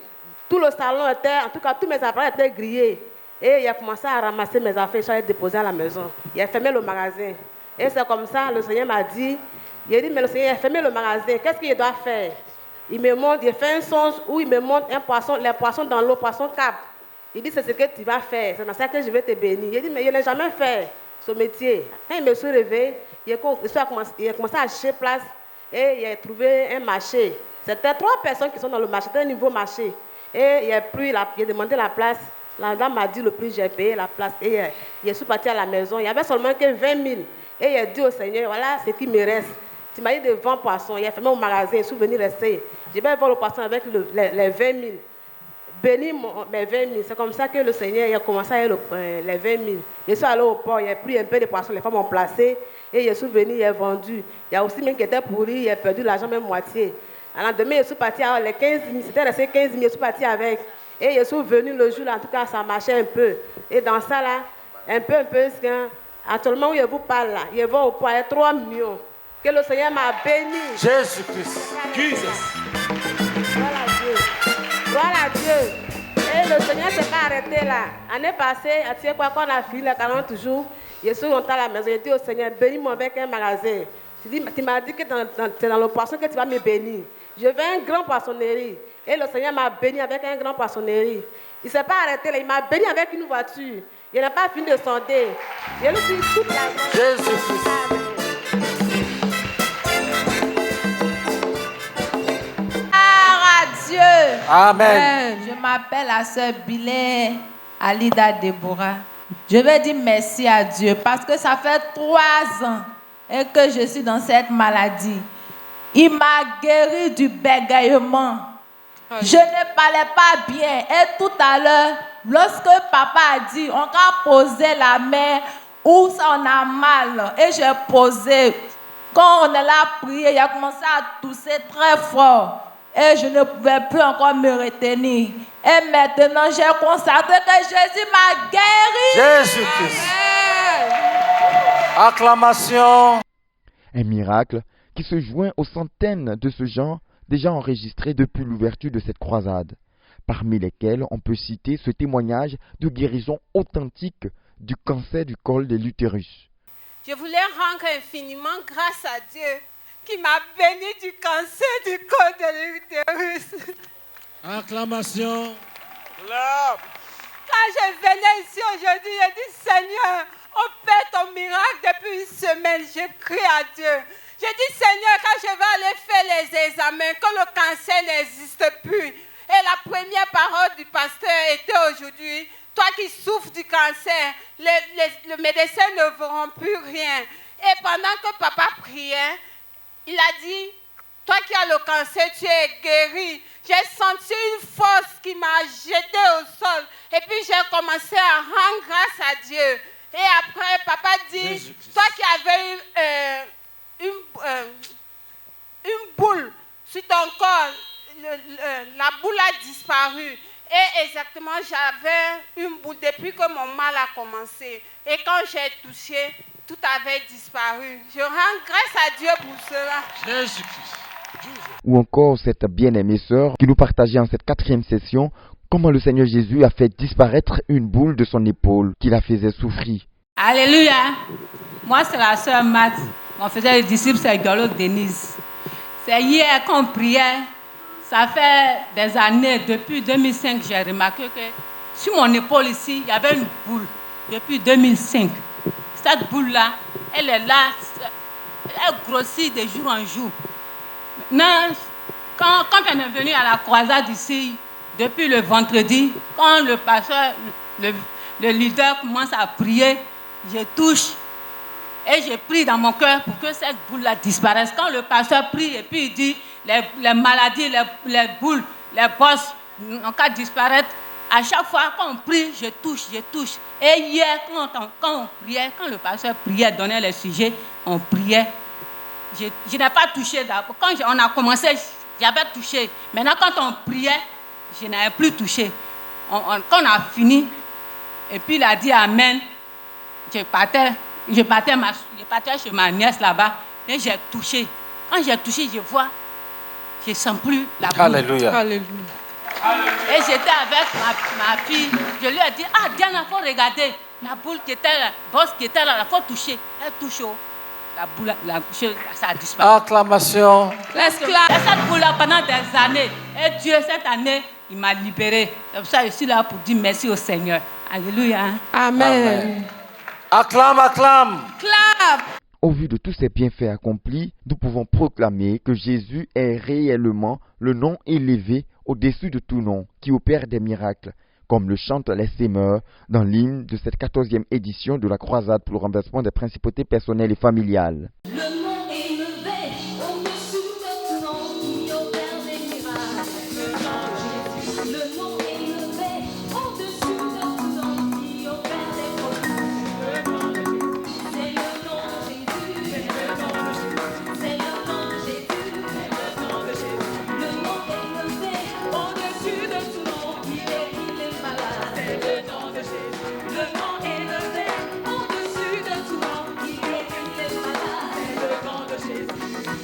Tout le salon était, en tout cas, tous mes appareils étaient grillés. Et il a commencé à ramasser mes affaires, je suis allée déposer à la maison. Il a fermé le magasin. Et c'est comme ça, le Seigneur m'a dit, il a dit, mais le Seigneur a fermé le magasin, qu'est-ce qu'il doit faire? Il me montre, il fait un songe où il me montre un poisson, les poissons dans l'eau, poisson cap. Il dit, c'est ce que tu vas faire, c'est dans ça que je vais te bénir. Il a dit, mais il n'a jamais fait ce métier. Quand il me suis réveillé, il a commencé à chercher place et il a trouvé un marché. C'était 3 personnes qui sont dans le marché, c'était un nouveau marché. Et il a demandé la place. La dame m'a dit le prix, j'ai payé la place. Et je suis parti à la maison. Il n'y avait seulement que 20 000. Et il a dit au Seigneur, voilà ce qui me reste. Tu m'as dit de vendre poisson. Il a fermé au magasin, je suis venu rester. Je vais vendre le poisson avec les 20 000. Bénis mes 20 000. C'est comme ça que le Seigneur a commencé à les 20 000. Je suis allé au port, il a pris un peu de poisson, les femmes ont placé. Et je suis venu, il a vendu. Il y a aussi même qui était pourri, il a perdu l'argent, même moitié. Alors demain, je suis parti avec les 15 000. C'était resté 15 000, je suis parti avec. Et je suis venu le jour, là, en tout cas, ça marchait un peu. Et dans ça, là, un peu, actuellement, où je vous parle, là, il va au poids, il y a 3 millions. Que le Seigneur m'a béni. Jésus-Christ. Jesus. Voilà Dieu. Et le Seigneur ne s'est pas arrêté là. L'année passée, tu sais quoi, quand on a fini les 40 jours, je suis rentré à la maison, j'ai dit au Seigneur, bénis-moi avec un magasin. Tu m'as dit que c'est dans le poisson que tu vas me bénir. Je veux un grand poissonnerie. Et le Seigneur m'a béni avec un grand poissonnerie. Il ne s'est pas arrêté là, il m'a béni avec une voiture. Il n'a pas fini de sonder. Je lui dis toute la journée. Jésus-Christ. Dieu. Amen. Je m'appelle la sœur Bilé Alida Deborah. Je vais dire merci à Dieu parce que ça fait 3 ans et que je suis dans cette maladie. Il m'a guéri du bégaiement. Je ne parlais pas bien. Et tout à l'heure, lorsque papa a dit, on va poser la main où ça on a mal. Et j'ai posé. Quand on est là à prier, il a commencé à tousser très fort. Et je ne pouvais plus encore me retenir. Et maintenant, j'ai constaté que Jésus m'a guéri. Jésus-Christ. Acclamation. Un miracle qui se joint aux centaines de ce genre déjà enregistrés depuis l'ouverture de cette croisade, parmi lesquels on peut citer ce témoignage de guérison authentique du cancer du col de l'utérus. Je voulais rendre infiniment grâce à Dieu qui m'a béni du cancer du col de l'utérus. Acclamation. Quand je venais ici aujourd'hui, j'ai dit, Seigneur, opère ton miracle depuis une semaine. J'ai crié à Dieu. J'ai dit, Seigneur, quand je vais aller faire les examens, que le cancer n'existe plus. Et la première parole du pasteur était aujourd'hui, toi qui souffres du cancer, les médecins ne verront plus rien. Et pendant que papa priait, il a dit, toi qui as le cancer, tu es guéri. J'ai senti une force qui m'a jeté au sol. Et puis j'ai commencé à rendre grâce à Dieu. Et après, papa dit, toi qui avais une boule sur ton corps, la boule a disparu. Et exactement, j'avais une boule depuis que mon mal a commencé. Et quand j'ai touché, tout avait disparu. Je rends grâce à Dieu pour cela. Jésus-Christ. Ou encore cette bien-aimée sœur qui nous partageait en cette 4e session comment le Seigneur Jésus a fait disparaître une boule de son épaule qui la faisait souffrir. Alléluia. Moi, c'est la sœur Matt. On faisait les disciples, c'est Galo Denise. C'est hier qu'on priait. Ça fait des années, depuis 2005, j'ai remarqué que sur mon épaule ici, il y avait une boule. Depuis 2005. Cette boule-là, elle est là, elle grossit de jour en jour. Maintenant, quand on est venu à la croisade ici, depuis le vendredi, quand le pasteur, le leader commence à prier, je touche. Et j'ai pris dans mon cœur pour que cette boule-là disparaisse. Quand le pasteur prie et puis il dit les maladies, les boules, les bosses, en cas de disparaître, à chaque fois quand on prie, je touche. Et hier, quand on priait, quand le pasteur priait, donnait les sujets, on priait. Je n'ai pas touché d'abord. Quand on a commencé, j'avais touché. Maintenant, quand on priait, je n'avais plus touché. Quand on a fini, et puis il a dit Amen, je partais chez ma nièce là-bas, et j'ai touché. Quand j'ai touché, je ne sens plus la boule. Alléluia. Et j'étais avec ma fille, je lui ai dit, Diana, il faut regarder la boule qui était là, la bosse qui était là, il faut toucher. Elle touche, la boule, ça a disparu. Acclamation. Cette boule-là pendant des années, et Dieu, cette année, il m'a libéré. C'est pour ça que je suis là pour dire merci au Seigneur. Alléluia. Amen. Acclame. Clap. Au vu de tous ces bienfaits accomplis, nous pouvons proclamer que Jésus est réellement le nom élevé au-dessus de tout nom, qui opère des miracles, comme le chantent les Semeurs dans l'hymne de cette 14e édition de la croisade pour le renversement des principautés personnelles et familiales. Le nom est élevé au-dessus de tout nom qui opère des miracles. Le nom de Jésus. Le nom est élevé au-dessus de tout nom qui opère des prodiges. C'est le nom de Jésus. C'est le nom de Jésus. C'est le nom de Jésus. C'est le nom de Jésus. Le nom est élevé au-dessus de tout nom qui guérit les malades. C'est le nom de Jésus. Le nom est élevé au-dessus de tout nom qui guérit les malades. C'est le nom de Jésus.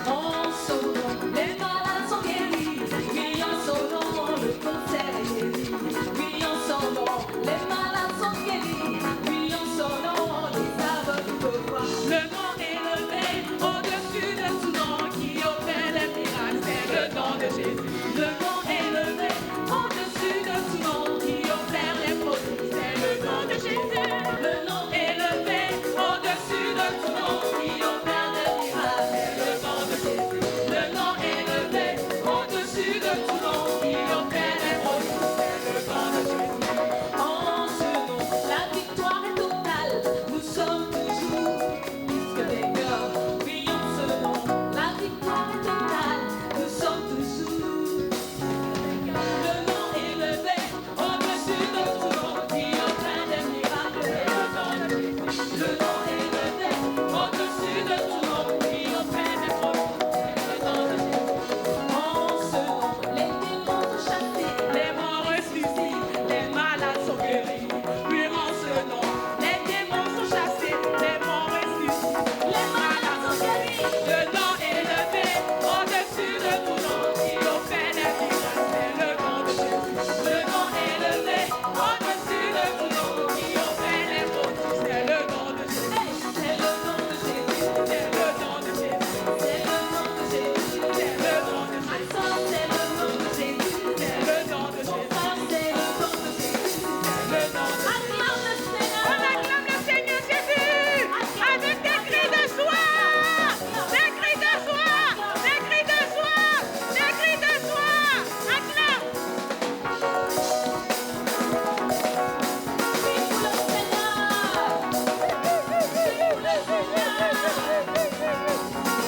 En son nom, les malades sont guéris. Oui, en son nom, le cancer est guéri. Oui, en son nom, les malades sont guéris. Oui, en son nom, les aveugles peuvent voir. Le nom est élevé au-dessus de tout nom qui opère les miracles. C'est le nom de Jésus. Le nom est élevé au-dessus de tout nom qui opère les prodiges. C'est le nom de Jésus. Le nom est élevé au-dessus de tout nom qui opère les miracles. C'est le nom de Jésus. Le nom est élevé au-dessus de tout nom qui opère les prodiges. C'est le nom de Jésus. En ce nom, la victoire est totale. Nous sommes toujours plus que vainqueurs. Oui, en ce nom, la victoire est totale. Nous sommes toujours plus que vainqueurs. Le nom est élevé au-dessus de tout nom qui opère des miracles. C'est le nom de Jésus. Le nom est élevé au-dessus de tout nom qui opère des prodiges. C'est le nom de Jésus. En ce nom, les démons sont chassés, les morts ressuscitent, les malades sont guéris. Oui, en ce nom, les démons sont chassés, les morts ressuscitent, les malades sont guéris. Le nom est élevé au-dessus de tout nom qui opère des miracles. C'est le nom de Jésus. Le nom est élevé au-dessus de tout nom qui opère des prodiges. C'est le nom de Jésus. C'est le nom de Jésus. C'est le nom de Jésus. C'est le nom de Jésus. C'est le nom de Jésus. C'est le nom de Jésus. C'est le nom de Jésus. C'est le nom de Jésus. C'est le nom de Jésus. Acclame le Seigneur. On acclame le Seigneur Jésus avec des cris de joie. Des cris de joie. Des cris de joie. Des cris de joie. Acclame. Oui pour le Seigneur. Oui pour le Seigneur.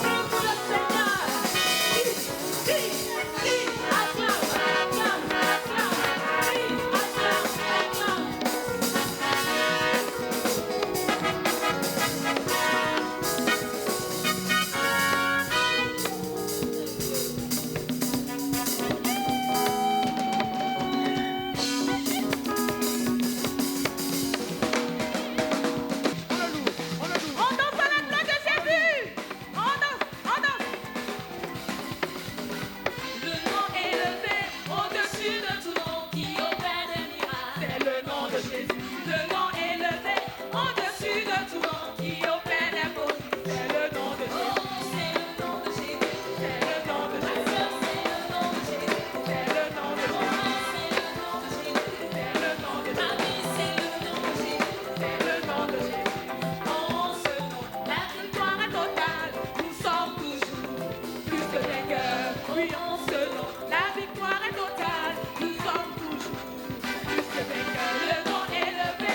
Oui pour le Seigneur. Acclame, acclame, acclame. Acclame, acclame. On danse à la gloire de Jésus. On danse, on danse. Le nom est élevé au-dessus de tout nom qui opère des miracles. C'est le nom de Jésus. Le nom est élevé au-dessus de tout nom qui opère des prodiges. C'est le nom de Jésus. C'est le nom de Jésus. C'est le nom de Jésus. C'est le nom de Jésus. C'est le nom de Jésus. C'est le nom de Jésus. C'est le nom de Jésus. En ce nom, la victoire est totale. Nous sommes toujours plus que vainqueurs. Oui, en ce nom, la victoire est totale. Nous sommes toujours plus que vainqueurs. Le nom est élevé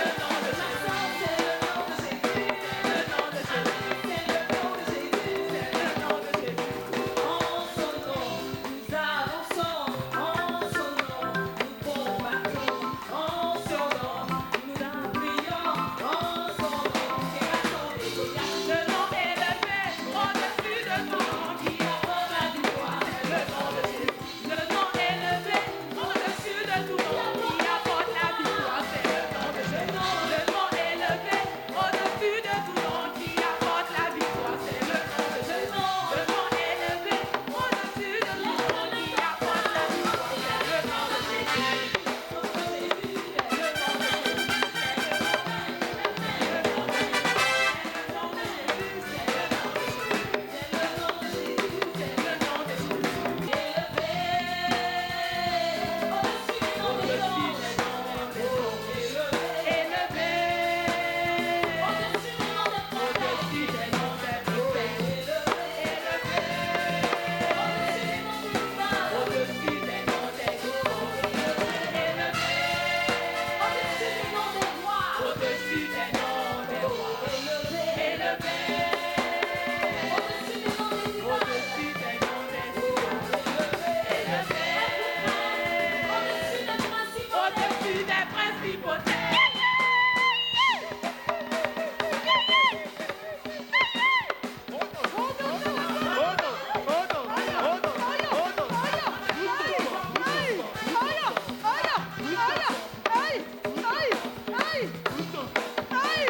Aïe!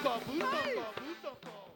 encore, bouge encore, bouge encore.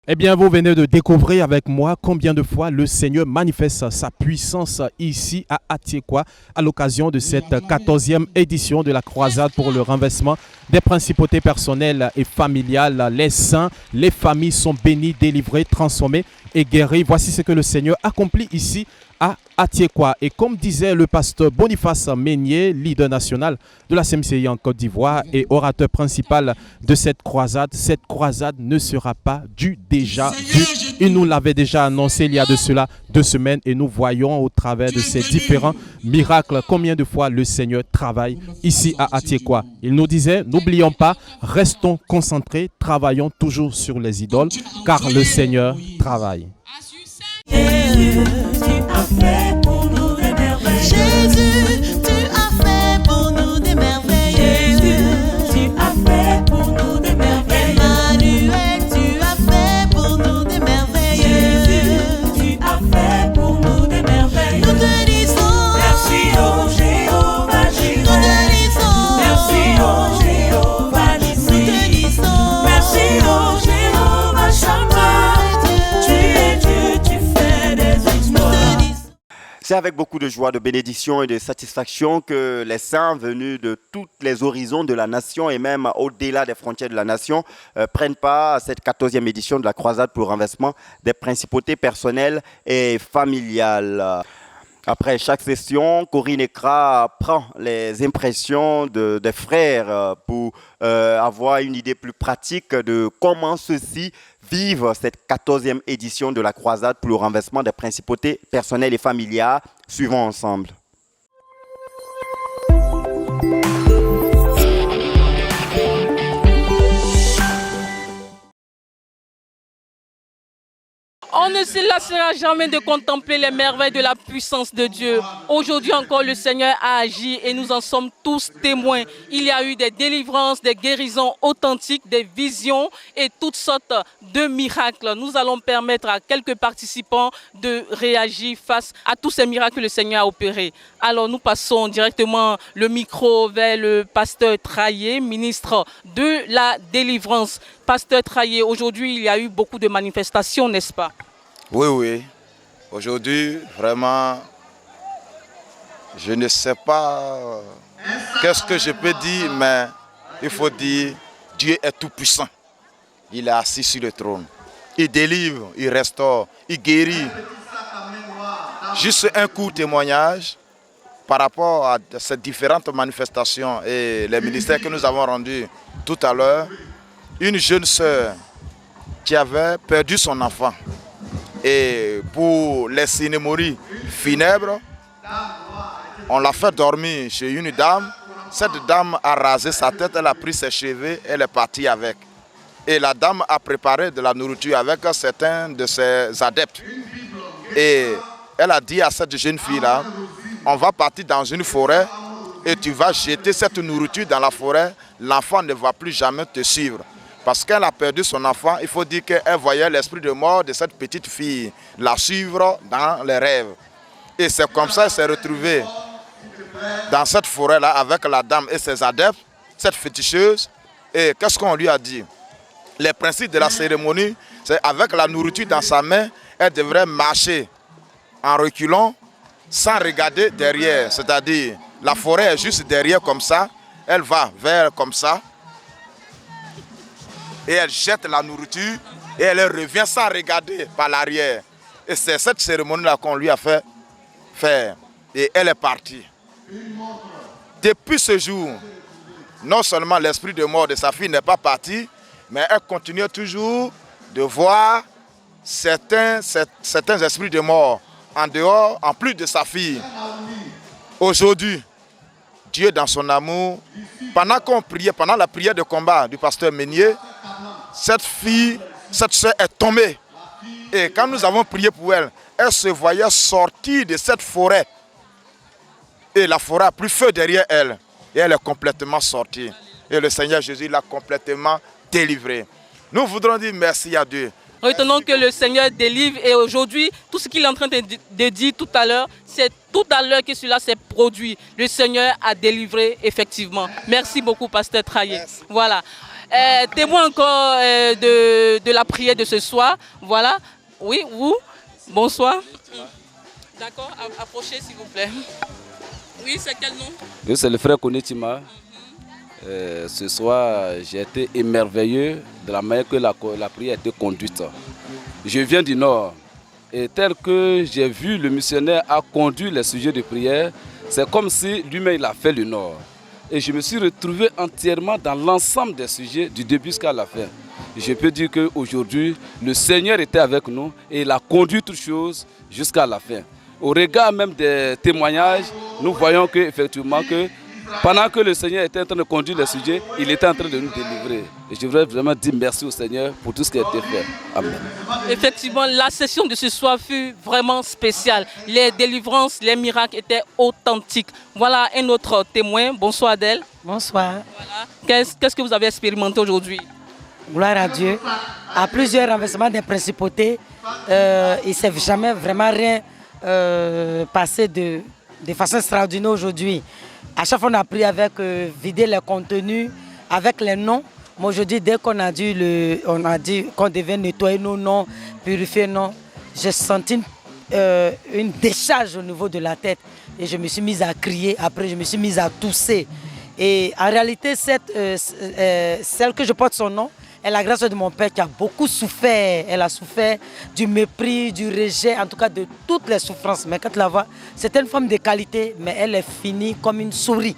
Eh bien, vous venez de découvrir avec moi combien de fois le Seigneur manifeste sa puissance ici à Atiekwa à l'occasion de cette 14e édition de la croisade pour le renversement des principautés personnelles et familiales. Les saints, les familles sont bénies, délivrées, transformées et guéries. Voici ce que le Seigneur accomplit ici à Atiekwa. Et comme disait le pasteur Boniface Meignier, leader national de la CMCI en Côte d'Ivoire et orateur principal de cette croisade ne sera pas du déjà vu. Il nous l'avait déjà annoncé il y a de cela 2 semaines et nous voyons au travers de ces différents miracles combien de fois le Seigneur travaille ici à Atiekwa. Il nous disait, n'oublions pas, restons concentrés, travaillons toujours sur les idoles car le Seigneur travaille. Jésus, tu as fait pour nous des merveilles. Jésus, tu as fait pour nous des merveilles. Jésus, tu as fait pour nous des merveilles. Emmanuel, tu as fait pour nous des merveilles. Jésus, tu as fait pour nous des merveilles. Nous te disons merci, oh Jéhovah Jireh. Nous te disons merci, oh Jéhovah Nissi. Nous te disons merci, oh Jéhovah Shammah. Tu es Dieu, tu fais des exploits. C'est avec beaucoup de joie, de bénédiction et de satisfaction que les saints venus de tous les horizons de la nation et même au-delà des frontières de la nation prennent part à cette 14e édition de la croisade pour le renversement des principautés personnelles et familiales. Après chaque session, Corinne Ekra prend les impressions des frères pour avoir une idée plus pratique de comment ceux-ci vivent cette 14e édition de la croisade pour le renversement des principautés personnelles et familiales. Suivons ensemble. On ne se lassera jamais de contempler les merveilles de la puissance de Dieu. Aujourd'hui encore, le Seigneur a agi et nous en sommes tous témoins. Il y a eu des délivrances, des guérisons authentiques, des visions et toutes sortes de miracles. Nous allons permettre à quelques participants de réagir face à tous ces miracles que le Seigneur a opérés. Alors nous passons directement le micro vers le pasteur Traillé, ministre de la délivrance. Pasteur Traillé, aujourd'hui il y a eu beaucoup de manifestations, n'est-ce pas? Oui. Aujourd'hui, vraiment, je ne sais pas qu'est-ce que je peux dire, mais il faut dire Dieu est tout puissant. Il est assis sur le trône. Il délivre, il restaure, il guérit. Juste un court témoignage par rapport à ces différentes manifestations et les ministères que nous avons rendus tout à l'heure. Une jeune sœur qui avait perdu son enfant. Et pour les cérémonies funèbres, on l'a fait dormir chez une dame. Cette dame a rasé sa tête, elle a pris ses cheveux, elle est partie avec. Et la dame a préparé de la nourriture avec certains de ses adeptes. Et elle a dit à cette jeune fille-là, on va partir dans une forêt et tu vas jeter cette nourriture dans la forêt. L'enfant ne va plus jamais te suivre. Parce qu'elle a perdu son enfant, il faut dire qu'elle voyait l'esprit de mort de cette petite fille la suivre dans les rêves. Et c'est comme ça qu'elle s'est retrouvée dans cette forêt-là avec la dame et ses adeptes, cette féticheuse. Et qu'est-ce qu'on lui a dit? Les principes de la cérémonie, c'est avec la nourriture dans sa main, elle devrait marcher en reculant sans regarder derrière. C'est-à-dire, la forêt est juste derrière comme ça, elle va vers comme ça. Et elle jette la nourriture et elle revient sans regarder par l'arrière. Et c'est cette cérémonie-là qu'on lui a fait faire. Et elle est partie. Depuis ce jour, non seulement l'esprit de mort de sa fille n'est pas parti, mais elle continue toujours de voir certains esprits de mort en dehors, en plus de sa fille. Aujourd'hui, Dieu dans son amour, pendant qu'on priait, pendant la prière de combat du pasteur Meignier, cette fille, cette soeur est tombée. Et quand nous avons prié pour elle, elle se voyait sortir de cette forêt. Et la forêt a pris feu derrière elle. Et elle est complètement sortie. Et le Seigneur Jésus l'a complètement délivrée. Nous voudrons dire merci à Dieu. Retenons que le Seigneur délivre et aujourd'hui, tout ce qu'il est en train de dire tout à l'heure, c'est tout à l'heure que cela s'est produit. Le Seigneur a délivré effectivement. Merci beaucoup, Pasteur Traillé. Voilà. Témoin encore de la prière de ce soir. Voilà. Oui, vous. Bonsoir. D'accord, approchez s'il vous plaît. Oui, c'est quel nom? Oui, c'est le frère Konitima. Ce soir, j'ai été émerveillé de la manière que la prière a été conduite. Je viens du Nord et tel que j'ai vu le missionnaire a conduit les sujets de prière, c'est comme si lui-même il a fait le Nord. Et je me suis retrouvé entièrement dans l'ensemble des sujets du début jusqu'à la fin. Je peux dire qu'aujourd'hui, le Seigneur était avec nous et il a conduit toutes choses jusqu'à la fin. Au regard même des témoignages, nous voyons qu'effectivement, pendant que le Seigneur était en train de conduire les sujets, il était en train de nous délivrer. Et je voudrais vraiment dire merci au Seigneur pour tout ce qui a été fait. Amen. Effectivement, la session de ce soir fut vraiment spéciale. Les délivrances, les miracles étaient authentiques. Voilà un autre témoin. Bonsoir Adèle. Bonsoir. Voilà. Qu'est-ce que vous avez expérimenté aujourd'hui? Gloire à Dieu. À plusieurs renversements des principautés, il ne s'est jamais vraiment rien passé de façon extraordinaire aujourd'hui. À chaque fois, on a pris avec vider les contenus, avec les noms. Moi, aujourd'hui, dès qu'on a dit qu'on devait nettoyer nos noms, purifier nos noms, j'ai senti une décharge au niveau de la tête. Et je me suis mise à crier. Après, je me suis mise à tousser. Et en réalité, celle que je porte son nom, est la grâce de mon père qui a beaucoup souffert. Elle a souffert du mépris, du rejet, en tout cas de toutes les souffrances. Mais quand tu la vois, c'est une femme de qualité, mais elle est finie comme une souris.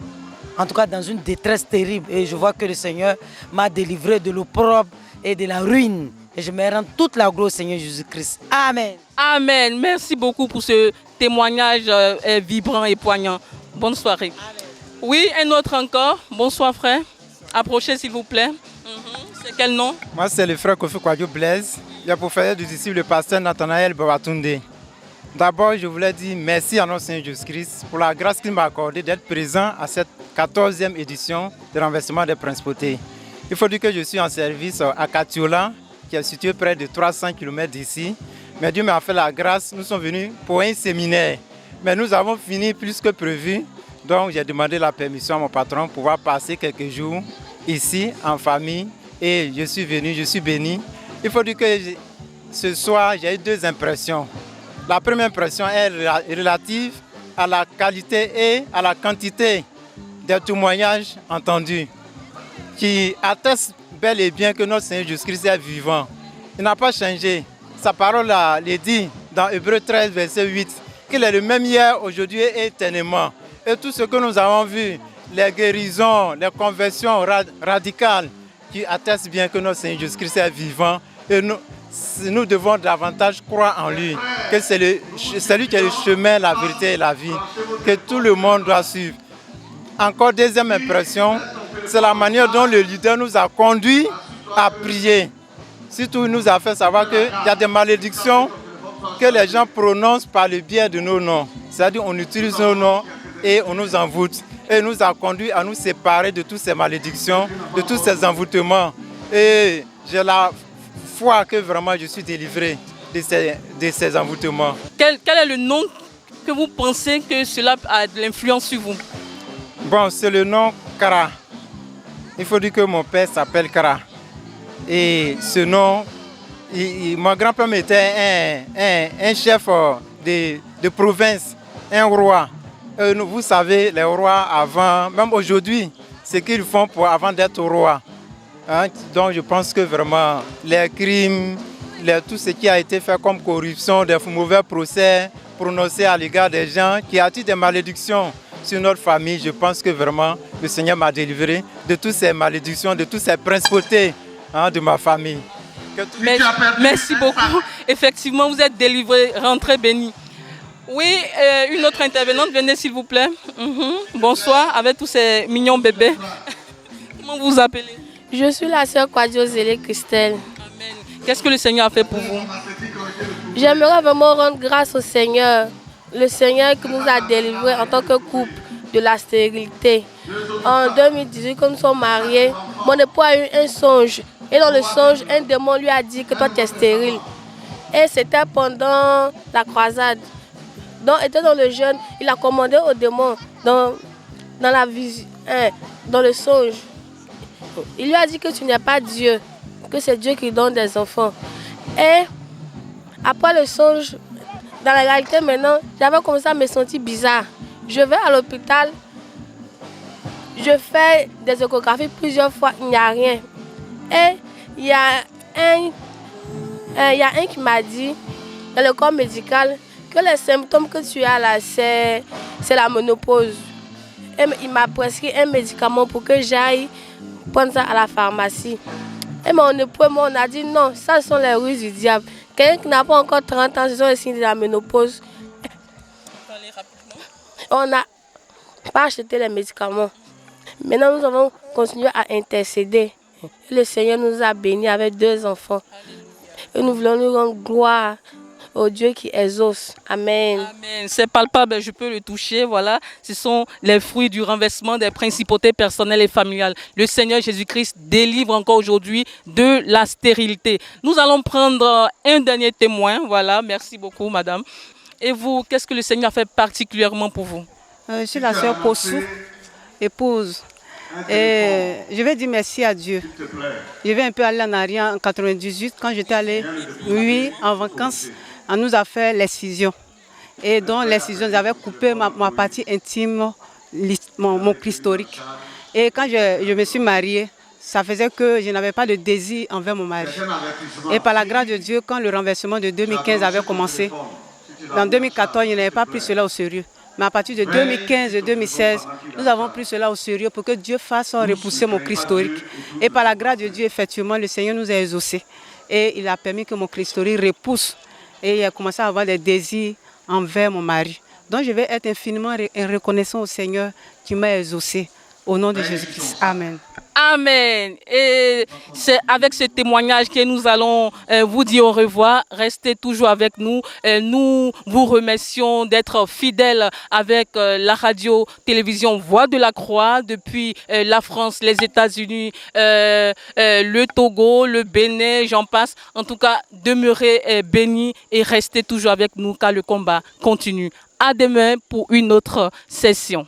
En tout cas, dans une détresse terrible. Et je vois que le Seigneur m'a délivré de l'opprobre et de la ruine. Et je me rends toute la gloire au Seigneur Jésus-Christ. Amen. Amen. Merci beaucoup pour ce témoignage vibrant et poignant. Bonne soirée. Amen. Oui, un autre encore. Bonsoir frère. Approchez s'il vous plaît. C'est quel nom? Moi, c'est le frère Kofi Kwadjo Blaise. Il est professeur du disciple, le pasteur Nathanaël Babatunde. D'abord, je voulais dire merci à notre Seigneur Jésus-Christ pour la grâce qu'il m'a accordée d'être présent à cette 14e édition de renversement des principautés. Il faut dire que je suis en service à Katiola, qui est situé près de 300 km d'ici. Mais Dieu m'a fait la grâce, nous sommes venus pour un séminaire. Mais nous avons fini plus que prévu. Donc, j'ai demandé la permission à mon patron pour pouvoir passer quelques jours ici, en famille. Et je suis venu, je suis béni. Il faut dire que ce soir, j'ai eu deux impressions. La première impression est relative à la qualité et à la quantité des témoignages entendus, qui attestent bel et bien que notre Seigneur Jésus-Christ est vivant. Il n'a pas changé. Sa parole le dit dans Hébreux 13, verset 8, qu'il est le même hier, aujourd'hui et éternellement. Et tout ce que nous avons vu, les guérisons, les conversions radicales, qui atteste bien que notre Seigneur Jésus-Christ est vivant et nous devons davantage croire en lui, que c'est lui qui est le chemin, la vérité et la vie, que tout le monde doit suivre. Encore deuxième impression, c'est la manière dont le leader nous a conduits à prier. Surtout, il nous a fait savoir qu'il y a des malédictions que les gens prononcent par le biais de nos noms. C'est-à-dire qu'on utilise nos noms et on nous envoûte. Et nous a conduit à nous séparer de toutes ces malédictions, de tous ces envoûtements. Et j'ai la foi que vraiment je suis délivré de ces envoûtements. Quel est le nom que vous pensez que cela a de l'influence sur vous? Bon, c'est le nom Kara. Il faut dire que mon père s'appelle Kara. Et ce nom, mon grand-père était un chef de province, un roi. Vous savez, les rois avant, même aujourd'hui, ce qu'ils font avant d'être roi. Hein? Donc je pense que vraiment les crimes, tout ce qui a été fait comme corruption, des mauvais procès prononcés à l'égard des gens qui attirent des malédictions sur notre famille, je pense que vraiment le Seigneur m'a délivré de toutes ces malédictions, de toutes ces principautés de ma famille. Merci beaucoup. Effectivement, vous êtes délivré, rentrez béni. Oui, une autre intervenante, venez s'il vous plaît. Bonsoir, avec tous ces mignons bébés. Comment vous vous appelez? Je suis la sœur Kwadjo Zélé Christelle. Amen. Qu'est-ce que le Seigneur a fait pour vous? J'aimerais vraiment rendre grâce au Seigneur. Le Seigneur qui nous a délivrés en tant que couple de la stérilité. En 2018, quand nous sommes mariés, mon époux a eu un songe Et dans le songe, un démon lui a dit que toi tu es stérile. Et c'était pendant la croisade. Donc, étant dans le jeûne, il a commandé au démon dans la vision, dans le songe. Il lui a dit que tu n'es pas Dieu, que c'est Dieu qui donne des enfants. Et après le songe, dans la réalité maintenant, j'avais commencé à me sentir bizarre. Je vais à l'hôpital, je fais des échographies plusieurs fois, il n'y a rien. Et il y a un qui m'a dit, dans le corps médical, que les symptômes que tu as là, c'est la ménopause. Et il m'a prescrit un médicament pour que j'aille prendre ça à la pharmacie. Et mon époux et moi, on a dit non, ça ce sont les ruses du diable. Quelqu'un qui n'a pas encore 30 ans, ce sont les signes de la ménopause. On n'a pas acheté les médicaments. Maintenant, nous avons continué à intercéder. Et le Seigneur nous a bénis avec 2 enfants. Et nous voulons nous rendre gloire au Dieu qui exauce. Amen. Amen. C'est palpable, je peux le toucher. Voilà, ce sont les fruits du renversement des principautés personnelles et familiales. Le Seigneur Jésus-Christ délivre encore aujourd'hui de la stérilité. Nous allons prendre un dernier témoin. Voilà, merci beaucoup, madame. Et vous, qu'est-ce que le Seigneur a fait particulièrement pour vous? Je suis la sœur Possou, épouse. Et je vais dire merci à Dieu. Je vais un peu aller en arrière en 98, quand j'étais allée, oui, en vacances, on nous a fait l'excision. Et dans l'excision, j'avais coupé ma partie intime, mon clitorique. Et quand je me suis mariée, ça faisait que je n'avais pas de désir envers mon mari. Et par la grâce de Dieu, quand le renversement de 2015 avait commencé, en 2014, je n'avais pas pris cela au sérieux. Mais à partir de 2015 et 2016, nous avons pris cela au sérieux pour que Dieu fasse repousser mon clitorique. Et par la grâce de Dieu, effectivement, le Seigneur nous a exaucés. Et il a permis que mon clitorique repousse. Et il a commencé à avoir des désirs envers mon mari. Donc je vais être infiniment reconnaissant au Seigneur qui m'a exaucé. Au nom de Jésus-Christ. Amen. Amen. Et c'est avec ce témoignage que nous allons vous dire au revoir. Restez toujours avec nous. Nous vous remercions d'être fidèles avec la radio-télévision Voix de la Croix depuis la France, les États-Unis, le Togo, le Bénin, j'en passe. En tout cas, demeurez bénis et restez toujours avec nous car le combat continue. À demain pour une autre session.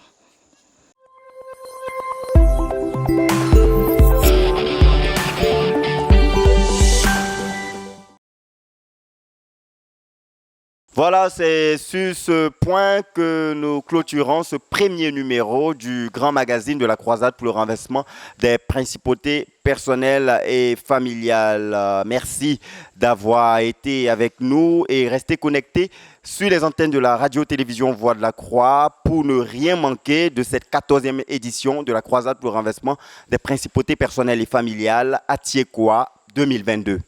Voilà, c'est sur ce point que nous clôturons ce premier numéro du grand magazine de la croisade pour le renversement des principautés personnelles et familiales. Merci d'avoir été avec nous et restez connectés sur les antennes de la radio-télévision Voix de la Croix pour ne rien manquer de cette 14e édition de la croisade pour le renversement des principautés personnelles et familiales à Tiekwa 2022.